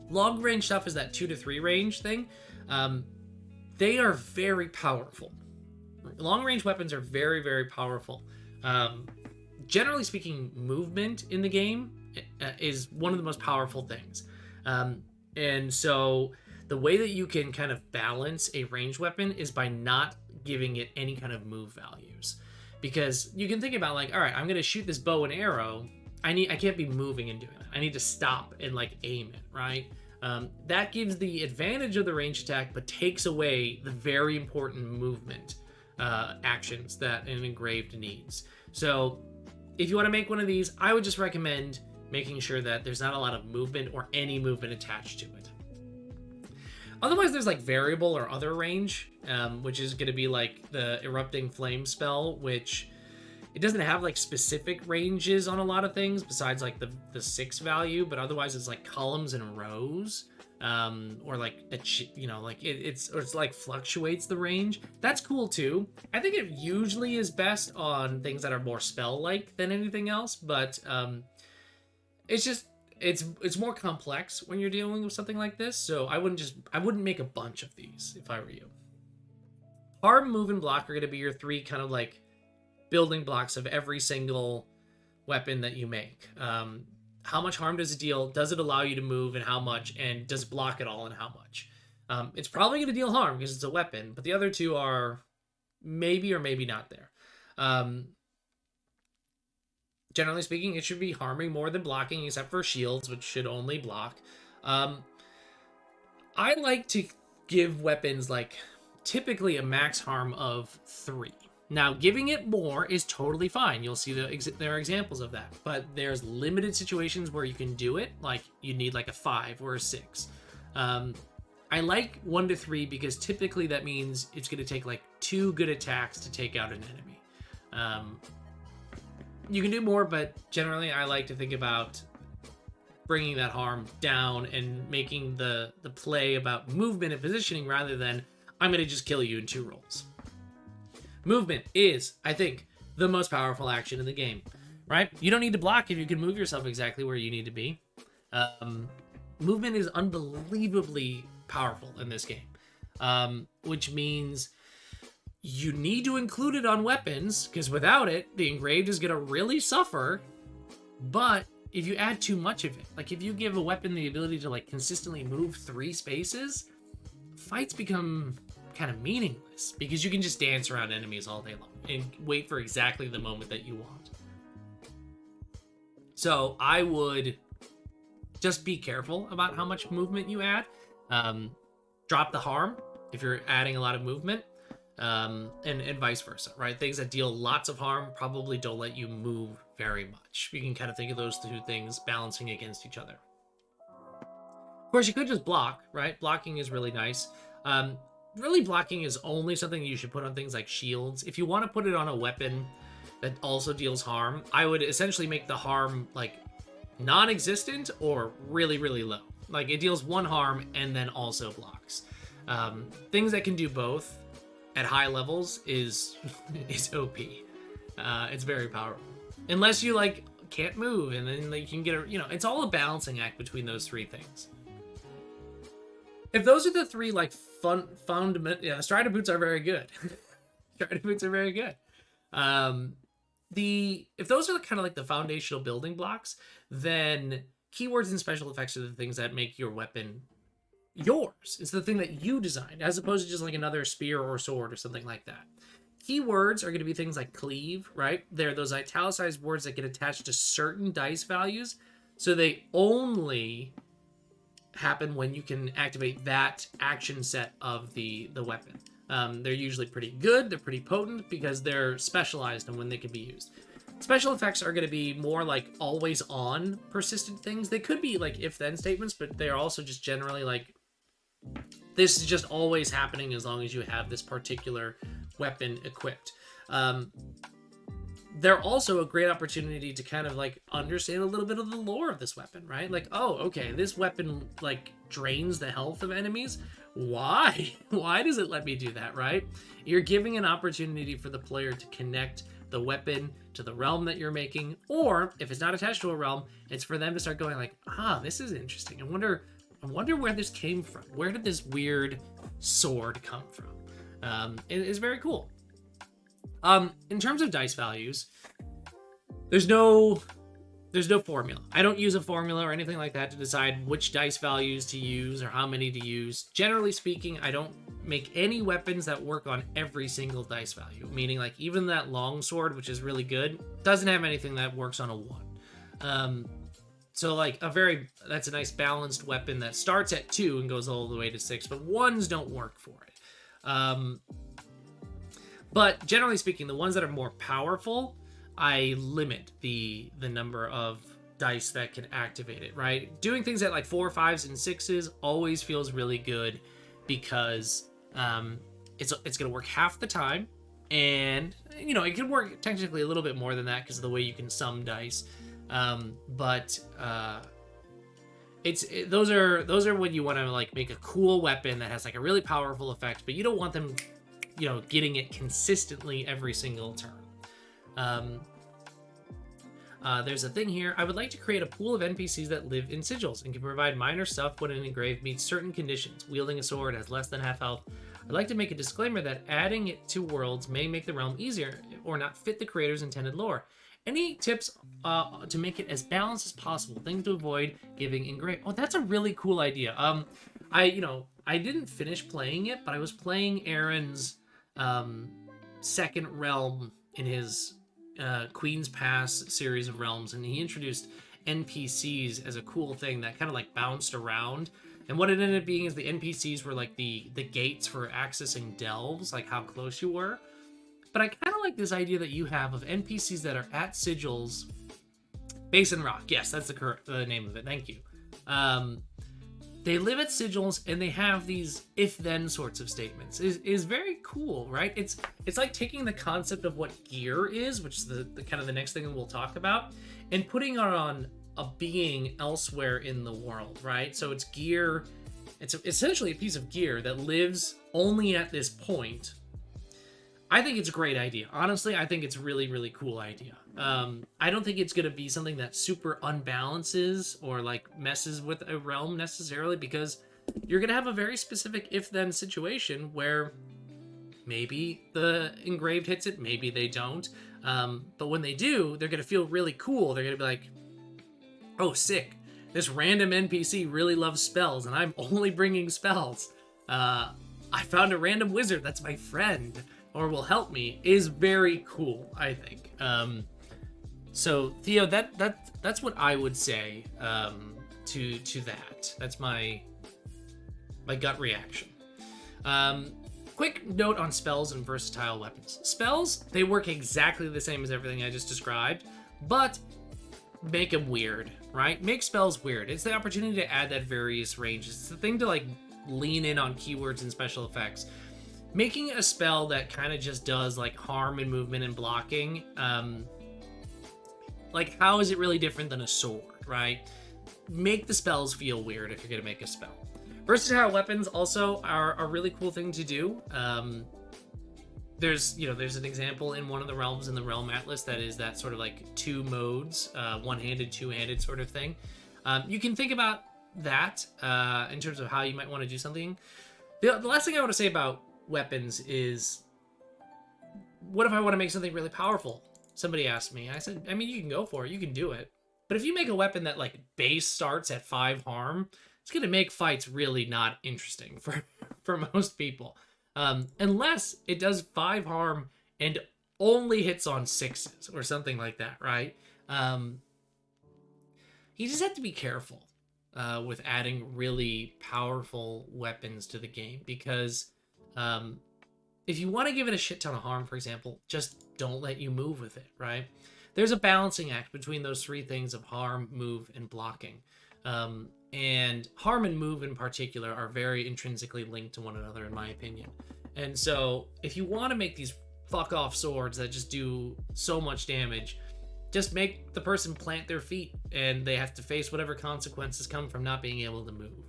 Long range stuff is that 2 to 3 range thing. They are very powerful. Long range weapons are very, very powerful. Generally speaking, movement in the game is one of the most powerful things. And so the way that you can kind of balance a ranged weapon is by not giving it any kind of move values. Because you can think about like, all right, I'm going to shoot this bow and arrow. I can't be moving and doing that. I need to stop and like aim it, right? That gives the advantage of the ranged attack, but takes away the very important movement actions that an engraved needs. So if you want to make one of these, I would just recommend making sure that there's not a lot of movement or any movement attached to it. Otherwise, there's like variable or other range, which is going to be like the erupting flame spell, which it doesn't have like specific ranges on a lot of things besides like the 6 value, but otherwise it's like columns and rows, or like it's like fluctuates the range. That's cool too. I think it usually is best on things that are more spell-like than anything else, but it's more complex when you're dealing with something like this. So I wouldn't make a bunch of these if I were you. Harm, move, and block are going to be your 3 kind of like building blocks of every single weapon that you make. How much harm does it deal? Does it allow you to move, and how much? And does it block it all, and how much? It's probably going to deal harm because it's a weapon, but the other 2 are maybe or maybe not there. Generally speaking, it should be harming more than blocking, except for shields, which should only block. I like to give weapons like typically a max harm of 3. Now, giving it more is totally fine. You'll see there are examples of that, but there's limited situations where you can do it. Like you need like a 5 or a 6. I like 1 to 3 because typically that means it's going to take like 2 good attacks to take out an enemy. You can do more, but generally I like to think about bringing that harm down and making the play about movement and positioning rather than I'm going to just kill you in 2 rolls. Movement is, I think, the most powerful action in the game, right? You don't need to block if you can move yourself exactly where you need to be. Movement is unbelievably powerful in this game, which means you need to include it on weapons, because without it, the engraved is going to really suffer. But if you add too much of it, like if you give a weapon the ability to like consistently move 3 spaces, fights become kind of meaningless because you can just dance around enemies all day long and wait for exactly the moment that you want. So I would just be careful about how much movement you add. Drop the harm if you're adding a lot of movement. And vice versa, right? Things that deal lots of harm probably don't let you move very much. You can kind of think of those two things balancing against each other. Of course, you could just block, right? Blocking is really nice. Really, blocking is only something you should put on things like shields. If you want to put it on a weapon that also deals harm, I would essentially make the harm like non-existent or really, really low. Like it deals 1 harm and then also blocks. Things that can do both at high levels is OP. It's very powerful. Unless you like can't move, and then you can get a, it's all a balancing act between those 3 things. If those are the 3 like fundamental, the Strider boots are very good. Strider boots are very good. If those are kind of like the foundational building blocks, then keywords and special effects are the things that make your weapon yours. It's the thing that you designed, as opposed to just like another spear or sword or something like that. Keywords are going to be things like cleave, right? They're those italicized words that get attached to certain dice values, so they only happen when you can activate that action set of the weapon. They're usually pretty good, they're pretty potent, because they're specialized in when they can be used. Special effects are going to be more like always on persistent things. They could be like if-then statements, but they're also just generally like, this is just always happening as long as you have this particular weapon equipped. They're also a great opportunity to kind of like understand a little bit of the lore of this weapon, right? Like, oh, okay, this weapon like drains the health of enemies. Why? Why does it let me do that, right? You're giving an opportunity for the player to connect the weapon to the realm that you're making, or if it's not attached to a realm, it's for them to start going like, this is interesting. I wonder where this came from. Where did this weird sword come from? It is very cool. In terms of dice values, there's no formula. I don't use a formula or anything like that to decide which dice values to use or how many to use. Generally speaking, I don't make any weapons that work on every single dice value, meaning like even that long sword, which is really good, doesn't have anything that works on a 1. So like that's a nice balanced weapon that starts at 2 and goes all the way to 6, but 1s don't work for it. But generally speaking, the ones that are more powerful, I limit the number of dice that can activate it, right? Doing things at like 4, 5s, and 6s always feels really good, because it's going to work half the time, and it can work technically a little bit more than that because of the way you can sum dice. But those are when you want to like make a cool weapon that has like a really powerful effect, but you don't want them getting it consistently every single turn. There's a thing here. I would like to create a pool of NPCs that live in sigils and can provide minor stuff when an engraved meets certain conditions. Wielding a sword has less than half health. I'd like to make a disclaimer that adding it to worlds may make the realm easier or not fit the creator's intended lore. Any tips to make it as balanced as possible? Things to avoid giving engraved. Oh, that's a really cool idea. I didn't finish playing it, but I was playing Aaron's second realm in his Queen's Pass series of realms, and he introduced NPCs as a cool thing that kind of like bounced around. And what it ended up being is the NPCs were like the gates for accessing delves, like how close you were. But I kind of like this idea that you have of NPCs that are at sigils. Basin Rock, yes, that's the name of it. Thank you. They live at sigils and they have these if-then sorts of statements. Is very cool, right? It's like taking the concept of what gear is, which is the kind of the next thing we'll talk about, and putting it on a being elsewhere in the world, right? So it's gear. It's essentially a piece of gear that lives only at this point. I think it's a great idea. Honestly, I think it's a really, really cool idea. I don't think it's going to be something that super unbalances or like messes with a realm necessarily, because you're going to have a very specific if-then situation where maybe the engraved hits it, maybe they don't. But when they do, they're going to feel really cool. They're going to be like, oh, sick. This random NPC really loves spells, and I'm only bringing spells. I found a random wizard that's my friend, or will help me, is very cool, I think. So Theo, that's what I would say to that. That's my gut reaction. Quick note on spells and versatile weapons. Spells, they work exactly the same as everything I just described, but make them weird, right? Make spells weird. It's the opportunity to add that various ranges. It's the thing to like lean in on keywords and special effects. Making a spell that kind of just does like harm and movement and blocking, like how is it really different than a sword, right? Make the spells feel weird if you're gonna make a spell. Versatile weapons also are a really cool thing to do. There's an example in one of the realms in the realm atlas that is that sort of like two modes, one-handed, two-handed sort of thing. You can think about that in terms of how you might want to do something. The last thing I want to say about weapons is, what if I want to make something really powerful? Somebody asked me. I said, I mean, you can go for it. You can do it. But if you make a weapon that like base starts at 5 harm, it's going to make fights really not interesting for most people. Unless it does 5 harm and only hits on 6s or something like that, right? You just have to be careful with adding really powerful weapons to the game, because if you want to give it a shit ton of harm, for example, just don't let you move with it, right? There's a balancing act between those 3 things of harm, move, and blocking. And harm and move in particular are very intrinsically linked to one another, in my opinion. And so if you want to make these fuck off swords that just do so much damage, just make the person plant their feet and they have to face whatever consequences come from not being able to move.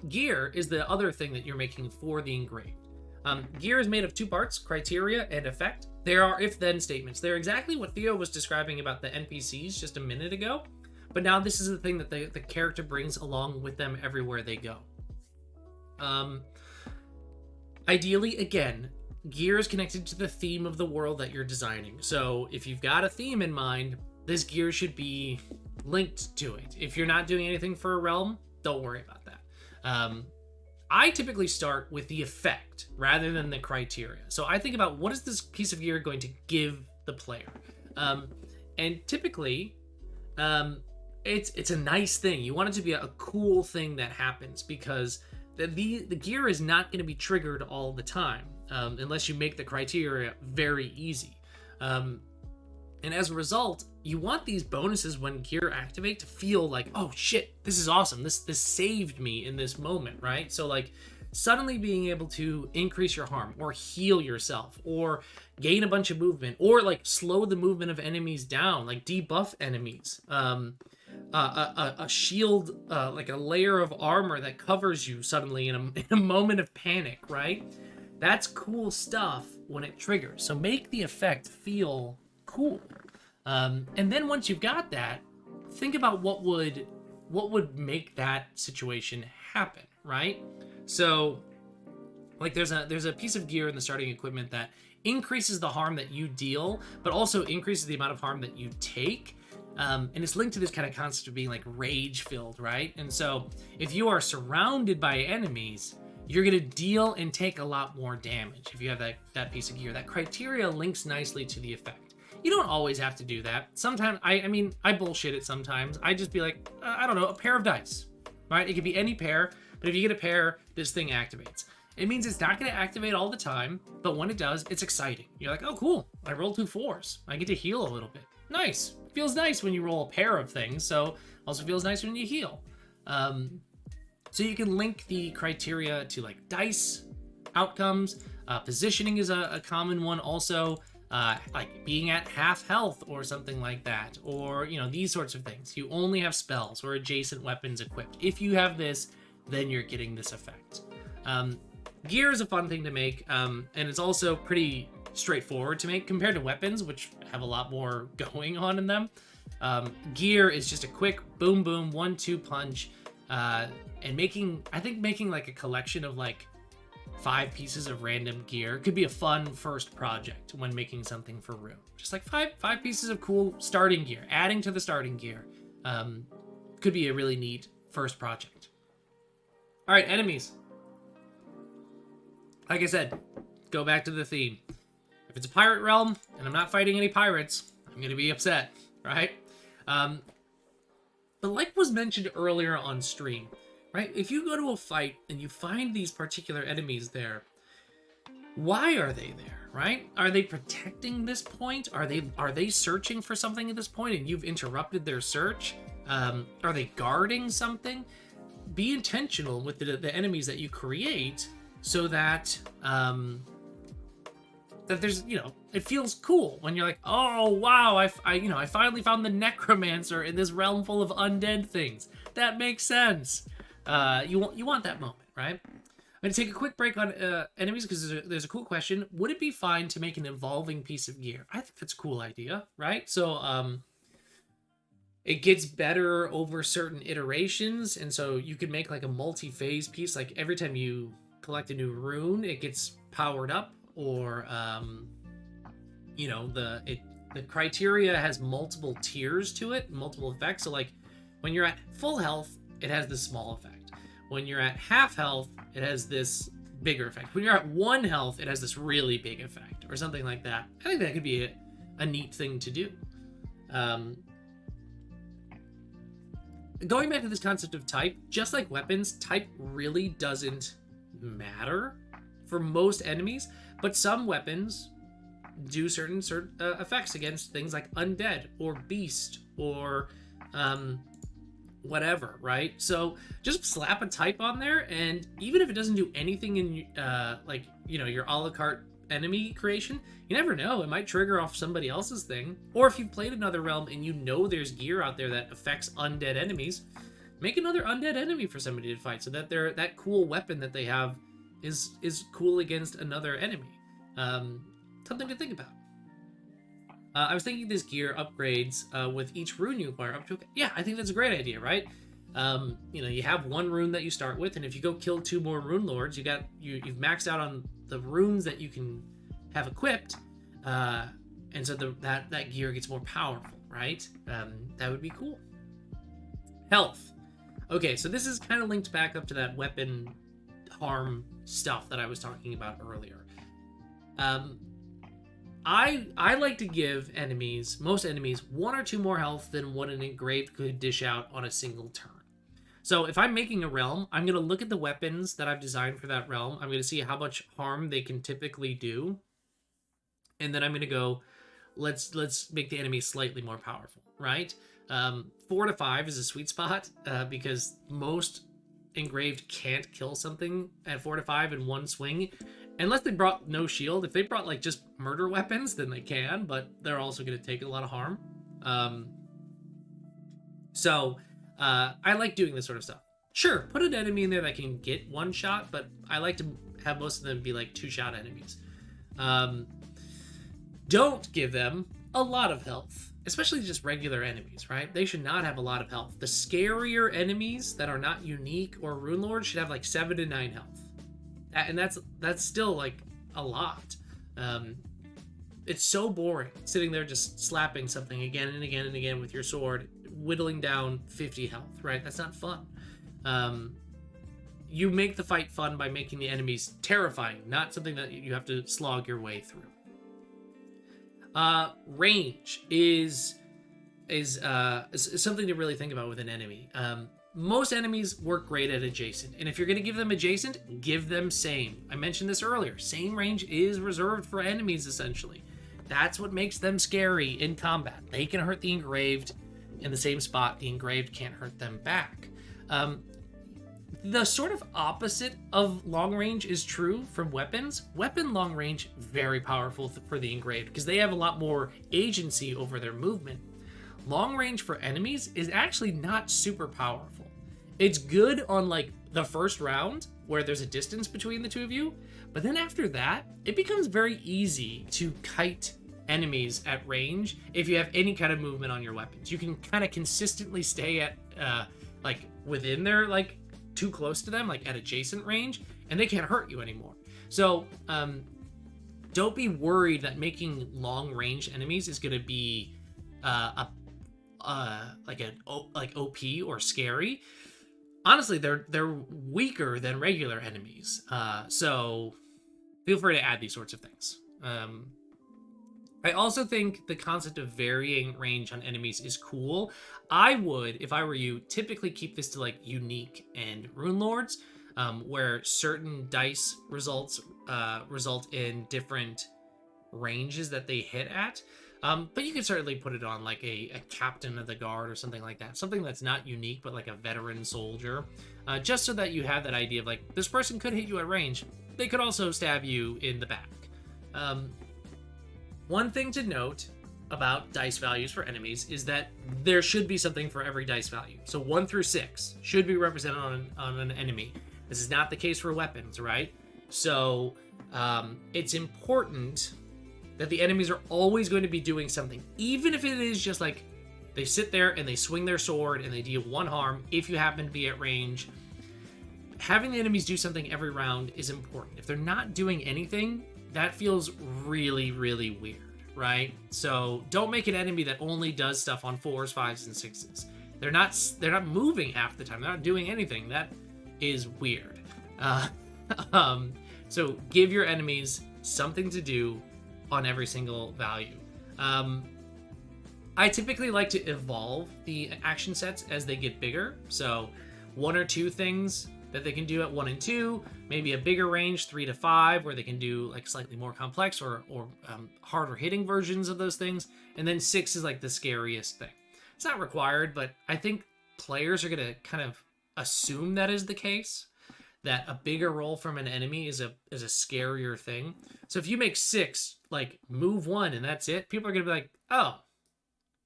Gear is the other thing that you're making for the engraved. Gear is made of 2 parts, criteria and effect. There are if-then statements. They're exactly what Theo was describing about the NPCs just a minute ago, but now this is the thing that the character brings along with them everywhere they go. Ideally, again, gear is connected to the theme of the world that you're designing. So if you've got a theme in mind, this gear should be linked to it. If you're not doing anything for a realm, don't worry about that. I typically start with the effect rather than the criteria. So I think about, what is this piece of gear going to give the player? And typically, it's a nice thing. You want it to be a cool thing that happens, because the gear is not going to be triggered all the time, unless you make the criteria very easy. And as a result, you want these bonuses when gear activate to feel like, oh shit, this is awesome. This saved me in this moment, right? So like suddenly being able to increase your harm or heal yourself or gain a bunch of movement or like slow the movement of enemies down, like debuff enemies. A shield, like a layer of armor that covers you suddenly in a moment of panic, right? That's cool stuff when it triggers. So make the effect feel cool. And then once you've got that, think about what would make that situation happen, right? So like there's a piece of gear in the starting equipment that increases the harm that you deal, but also increases the amount of harm that you take. And it's linked to this kind of concept of being like rage filled, right? And so if you are surrounded by enemies, you're going to deal and take a lot more damage if you have that piece of gear. That criteria links nicely to the effect. You don't always have to do that. Sometimes, I bullshit it sometimes. I just be like, I don't know, a pair of dice, right? It could be any pair, but if you get a pair, this thing activates. It means it's not going to activate all the time, but when it does, it's exciting. You're like, oh, cool. I rolled 2 4s. I get to heal a little bit. Nice. Feels nice when you roll a pair of things, so also feels nice when you heal. So you can link the criteria to like dice outcomes. Positioning is a common one also. Like being at half health or something like that, or these sorts of things. You only have spells or adjacent weapons equipped. If you have this, then you're getting this effect. Gear is a fun thing to make, and it's also pretty straightforward to make compared to weapons, which have a lot more going on in them. Gear is just a quick boom boom 1-2 punch, and making like a collection of like 5 pieces of random gear could be a fun first project when making something for RUNE. Just like five pieces of cool starting gear, adding to the starting gear, could be a really neat first project. All right, enemies. Like I said, go back to the theme. If it's a pirate realm and I'm not fighting any pirates, I'm gonna be upset, right? But like was mentioned earlier on stream, right? If you go to a fight and you find these particular enemies there, why are they there, right? Are they protecting this point? Are they searching for something at this point and you've interrupted their search? Are they guarding something? Be intentional with the enemies that you create so that that there's, you know, it feels cool when you're like, oh wow, I finally found the necromancer in this realm full of undead things. That makes sense. You want that moment, right? I'm gonna take a quick break on enemies because there's a cool question. Would it be fine to make an evolving piece of gear? I think that's a cool idea, right? So it gets better over certain iterations, and so you could make like a multi-phase piece. Like every time you collect a new rune, it gets powered up, or you know, the criteria has multiple tiers to it, multiple effects. So like when you're at full health, it has this small effect. When you're at half health, it has this bigger effect. When you're at 1 health, it has this really big effect, or something like that. I think that could be a neat thing to do. Going back to this concept of type, just like weapons, type really doesn't matter for most enemies, but some weapons do certain effects against things like undead or beast or whatever, right? So just slap a type on there, and even if it doesn't do anything in like, you know, your a la carte enemy creation, you never know, it might trigger off somebody else's thing. Or if you've played another realm and you know there's gear out there that affects undead enemies, make another undead enemy for somebody to fight, so that that cool weapon that they have is cool against another enemy. Something to think about. I was thinking this gear upgrades with each rune you acquire up to. Yeah, I think that's a great idea, right? You know, you have 1 rune that you start with, and if you go kill 2 more rune lords, you've maxed out on the runes that you can have equipped, and so that gear gets more powerful, right? That would be cool. Health. Okay, so this is kind of linked back up to that weapon harm stuff that I was talking about earlier. I like to give most enemies 1 or 2 more health than what an engraved could dish out on a single turn. So if I'm making a realm, I'm going to look at the weapons that I've designed for that realm. I'm going to see how much harm they can typically do. And then I'm going to go, let's make the enemy slightly more powerful, right? 4 to 5 is a sweet spot because most engraved can't kill something at 4 to 5 in one swing. Unless they brought no shield. If they brought like just murder weapons, then they can, but they're also going to take a lot of harm. So I like doing this sort of stuff. Sure, put an enemy in there that can get 1 shot, but I like to have most of them be like 2-shot enemies. Don't give them a lot of health, especially just regular enemies, right? They should not have a lot of health. The scarier enemies that are not unique or rune lords should have like 7 to 9 health. And that's still like a lot. It's so boring sitting there just slapping something again and again and again with your sword, whittling down 50 health, right? That's not fun. You make the fight fun by making the enemies terrifying, not something that you have to slog your way through. Range is something to really think about with an enemy. Most enemies work great at adjacent, and if you're going to give them adjacent, give them same. I mentioned this earlier. Same range is reserved for enemies, essentially. That's what makes them scary in combat. They can hurt the engraved in the same spot. The engraved can't hurt them back. The sort of opposite of long range is true from weapons. Weapon long range, very powerful for the engraved because they have a lot more agency over their movement. Long range for enemies is actually not super powerful. It's good on like the first round where there's a distance between the two of you, but then after that, it becomes very easy to kite enemies at range if you have any kind of movement on your weapons. You can kind of consistently stay at like within their like too close to them, like at adjacent range, and they can't hurt you anymore. So don't be worried that making long range enemies is going to be like OP or scary. Honestly, they're weaker than regular enemies. So feel free to add these sorts of things. I also think the concept of varying range on enemies is cool. I would, if I were you, typically keep this to like unique and rune lords, where certain dice results result in different ranges that they hit at. But you can certainly put it on like a captain of the guard or something like that. Something that's not unique, but like a veteran soldier. Just so that you have that idea of like, this person could hit you at range. They could also stab you in the back. One thing to note about dice values for enemies is that there should be something for every dice value. So 1 through 6 should be represented on an enemy. This is not the case for weapons, right? So it's important that the enemies are always going to be doing something, even if it is just like they sit there and they swing their sword and they deal 1 harm if you happen to be at range. Having the enemies do something every round is important. If they're not doing anything, that feels really, really weird, right? So don't make an enemy that only does stuff on 4s, 5s, and 6s. They're not moving half the time. They're not doing anything. That is weird. So give your enemies something to do on every single value. I typically like to evolve the action sets as they get bigger. So 1 or 2 things that they can do at 1 and 2, maybe a bigger range 3 to 5 where they can do like slightly more complex or harder hitting versions of those things, and then 6 is like the scariest thing. It's not required, but I think players are going to kind of assume that is the case, that a bigger roll from an enemy is a scarier thing. So if you make 6 like move 1 and that's it, people are going to be like, oh,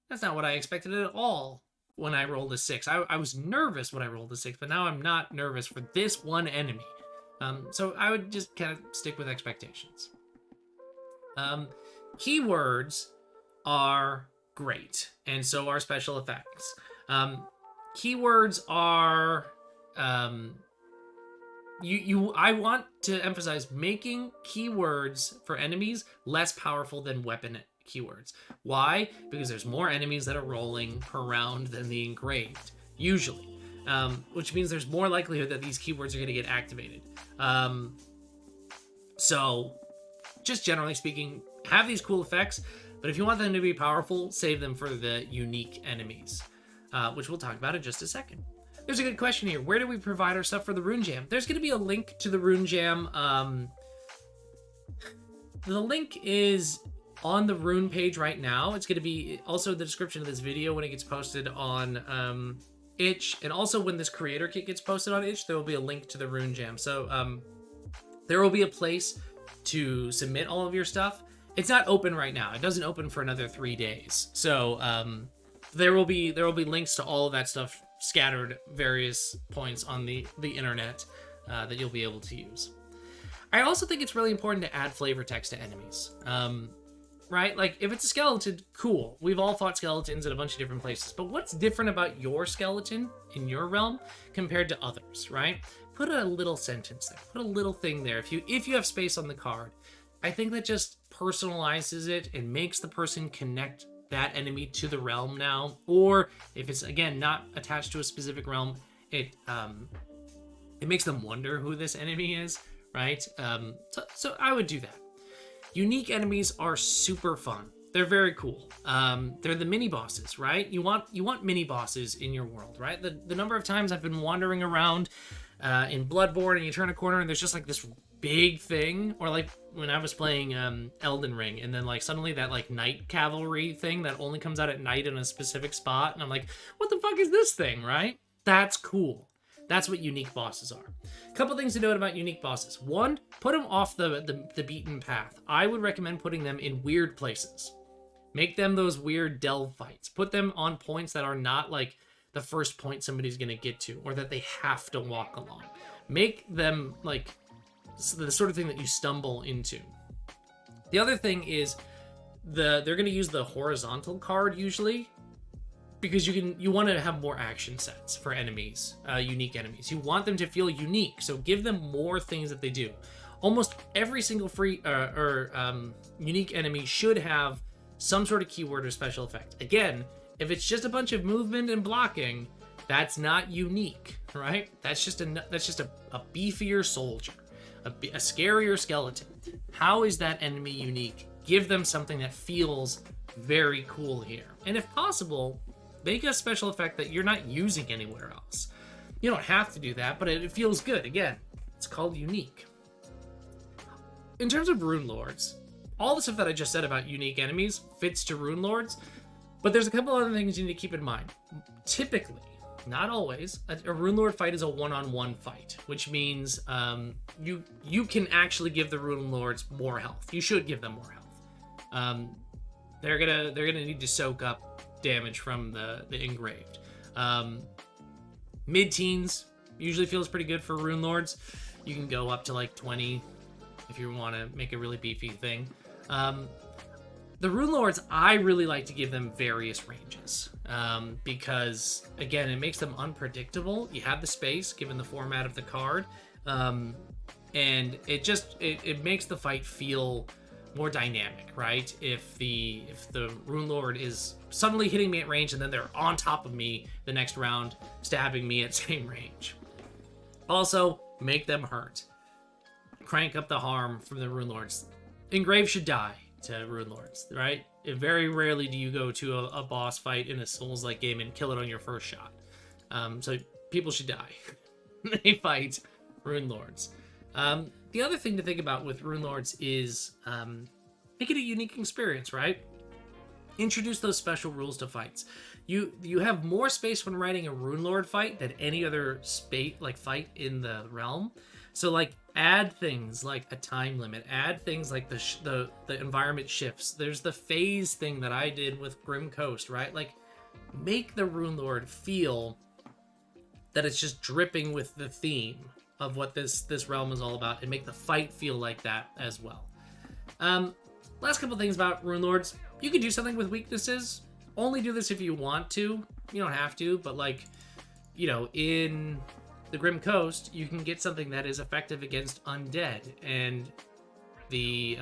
that's not what I expected at all. When I rolled a 6, I was nervous when I rolled a 6, but now I'm not nervous for this one enemy. So I would just kind of stick with expectations. Keywords are great, and so are special effects. Keywords are I want to emphasize making keywords for enemies less powerful than weapon keywords. Why? Because there's more enemies that are rolling per round than the engraved, usually. Which means there's more likelihood that these keywords are going to get activated. So, just generally speaking, have these cool effects, but if you want them to be powerful, save them for the unique enemies, which we'll talk about in just a second. There's a good question here. Where do we provide our stuff for the Rune Jam? There's going to be a link to the Rune Jam. The link is on the Rune page right now. It's going to be also in the description of this video when it gets posted on Itch, and also when this creator kit gets posted on Itch, there will be a link to the Rune Jam. So there will be a place to submit all of your stuff. It's not open right now. It doesn't open for another 3 days. So there will be links to all of that stuff scattered various points on the internet that you'll be able to use. I also think it's really important to add flavor text to enemies. Right? Like, if it's a skeleton, cool. We've all fought skeletons in a bunch of different places. But what's different about your skeleton in your realm compared to others, right? Put a little sentence there. Put a little thing there. If you have space on the card, I think that just personalizes it and makes the person connect that enemy to the realm now. Or if it's, again, not attached to a specific realm, it makes them wonder who this enemy is, right? So I would do that. Unique enemies are super fun. They're very cool. They're the mini bosses, right? You want mini bosses in your world, right? The number of times I've been wandering around in Bloodborne and you turn a corner and there's just like this big thing, or like when I was playing Elden Ring, and then like suddenly that like night cavalry thing that only comes out at night in a specific spot, and I'm like, what the fuck is this thing, right? That's cool. That's what unique bosses are. A couple things to note about unique bosses. 1, put them off the beaten path. I would recommend putting them in weird places. Make them those weird delve fights. Put them on points that are not like the first point somebody's going to get to, or that they have to walk along. Make them like the sort of thing that you stumble into. The other thing is they're going to use the horizontal card usually, because you want to have more action sets for enemies, unique enemies. You want them to feel unique, so give them more things that they do. Almost every single unique enemy should have some sort of keyword or special effect. Again, if it's just a bunch of movement and blocking, that's not unique, right? That's just a beefier soldier, a scarier skeleton. How is that enemy unique? Give them something that feels very cool here, and if possible, make a special effect that you're not using anywhere else. You don't have to do that, but it feels good. Again, it's called unique. In terms of Rune Lords, all the stuff that I just said about unique enemies fits to Rune Lords, but there's a couple other things you need to keep in mind. Typically, not always, a Rune Lord fight is a one-on-one fight, which means you can actually give the Rune Lords more health. You should give them more health. They're gonna need to soak up damage from the engraved. Mid-teens usually feels pretty good for Rune Lords. You can go up to like 20 if you want to make a really beefy thing. The Rune Lords, I really like to give them various ranges because, again, it makes them unpredictable. You have the space given the format of the card, and it makes the fight feel more dynamic, right? If the Rune Lord is suddenly hitting me at range and then they're on top of me the next round, stabbing me at same range. Also, make them hurt. Crank up the harm from the Rune Lords. Engrave should die to Rune Lords, right? Very rarely do you go to a boss fight in a Souls-like game and kill it on your first shot. So people should die. They fight Rune Lords. The other thing to think about with Rune Lords is make it a unique experience, right? Introduce those special rules to fights. You have more space when writing a Rune Lord fight than any other fight in the realm. So like add things like a time limit, add things like the environment shifts. There's the phase thing that I did with Grim Coast, right? Like make the Rune Lord feel that it's just dripping with the theme of what this realm is all about, and make the fight feel like that as well. Last couple things about Rune Lords. You can do something with weaknesses. Only do this if you want to. You don't have to, but like, you know, in the Grim Coast, you can get something that is effective against undead, and the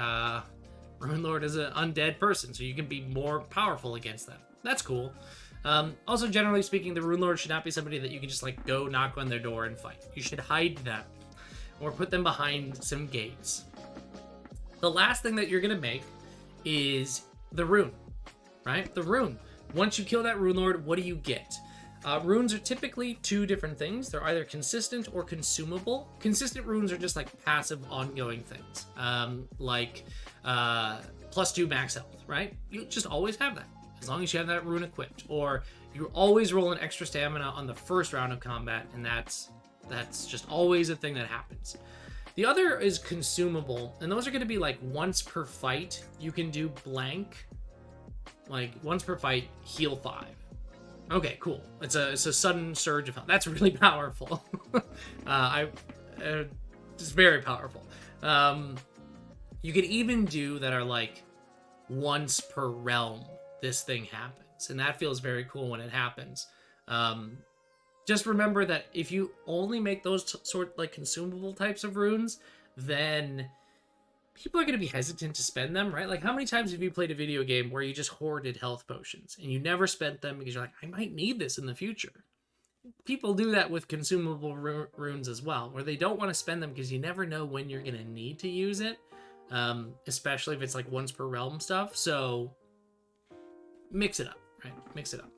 Rune Lord is an undead person, so you can be more powerful against them. That's cool. Also, generally speaking, the Rune Lord should not be somebody that you can just like go knock on their door and fight. You should hide them or put them behind some gates. The last thing that you're going to make is the rune, right? The rune. Once you kill that Rune Lord, what do you get? Runes are typically two different things. They're either consistent or consumable. Consistent runes are just like passive, ongoing things, like +2 max health, right? You just always have that as long as you have that rune equipped, or you always roll an extra stamina on the first round of combat, and that's just always a thing that happens. The other is consumable, and those are going to be like once per fight. You can do blank, like once per fight, heal 5. Okay, cool. It's a sudden surge of health. That's really powerful. It's very powerful. You could even do that are like once per realm this thing happens, and that feels very cool when it happens. Just remember that if you only make those sort like consumable types of runes, then people are going to be hesitant to spend them, right? Like, how many times have you played a video game where you just hoarded health potions and you never spent them because you're like, I might need this in the future? People do that with consumable runes as well, where they don't want to spend them because you never know when you're going to need to use it, especially if it's like once per realm stuff. So mix it up, right? Mix it up.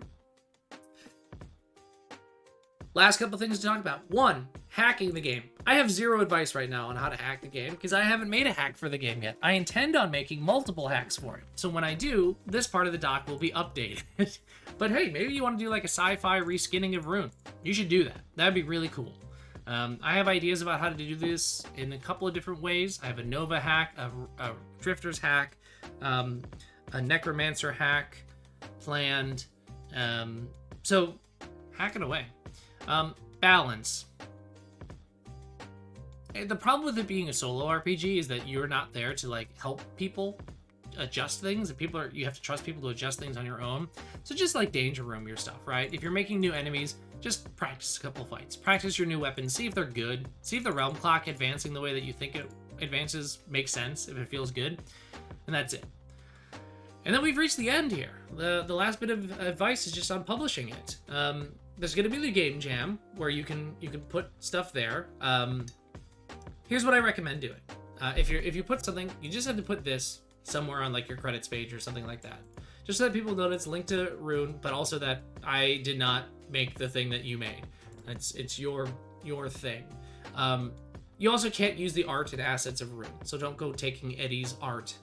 Last couple things to talk about. 1, hacking the game. I have 0 advice right now on how to hack the game because I haven't made a hack for the game yet. I intend on making multiple hacks for it. So when I do, this part of the doc will be updated. But hey, maybe you want to do like a sci-fi reskinning of Rune. You should do that. That'd be really cool. I have ideas about how to do this in a couple of different ways. I have a Nova hack, a Drifter's hack, a Necromancer hack planned. So hack it away. Balance. The problem with it being a solo RPG is that you're not there to like help people adjust things, and you have to trust people to adjust things on your own. So just like danger room your stuff, right? If you're making new enemies, just practice a couple of fights. Practice your new weapons, see if they're good. See if the realm clock advancing the way that you think it advances makes sense, if it feels good. And that's it. And then we've reached the end here. The last bit of advice is just on publishing it. There's going to be the game jam where you can put stuff there. Here's what I recommend doing. If you put something, you just have to put this somewhere on like your credits page or something like that, just so that people know that it's linked to Rune, but also that I did not make the thing that you made. It's your thing. You also can't use the art and assets of Rune, so don't go taking Eddie's art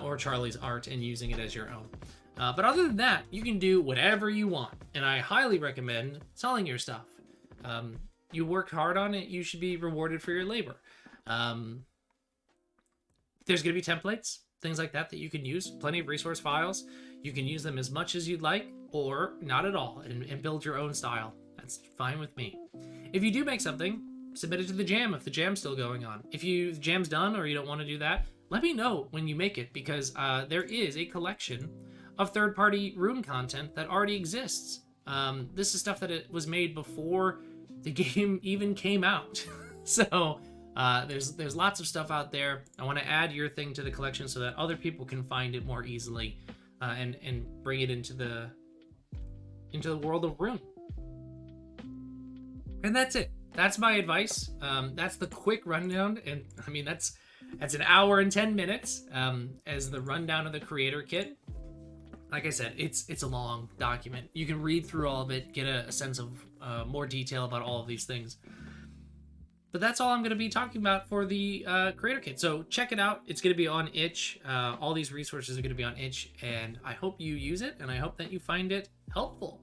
or Charlie's art and using it as your own. But other than that, you can do whatever you want, and I highly recommend selling your stuff. You worked hard on it, you should be rewarded for your labor. There's going to be templates, things like that you can use, plenty of resource files. You can use them as much as you'd like, or not at all, and build your own style. That's fine with me. If you do make something, submit it to the jam if the jam's still going on. If the jam's done or you don't want to do that, let me know when you make it, because there is a collection of third-party Rune content that already exists. This is stuff that it was made before the game even came out. So there's lots of stuff out there. I want to add your thing to the collection so that other people can find it more easily, and bring it into the world of Rune. And that's it. That's my advice. That's the quick rundown, and I mean that's an hour and 10 minutes as the rundown of the creator kit. Like I said, it's a long document. You can read through all of it, get a sense of more detail about all of these things. But that's all I'm going to be talking about for the creator kit. So check it out. It's going to be on itch. All these resources are going to be on itch, and I hope you use it, and I hope that you find it helpful.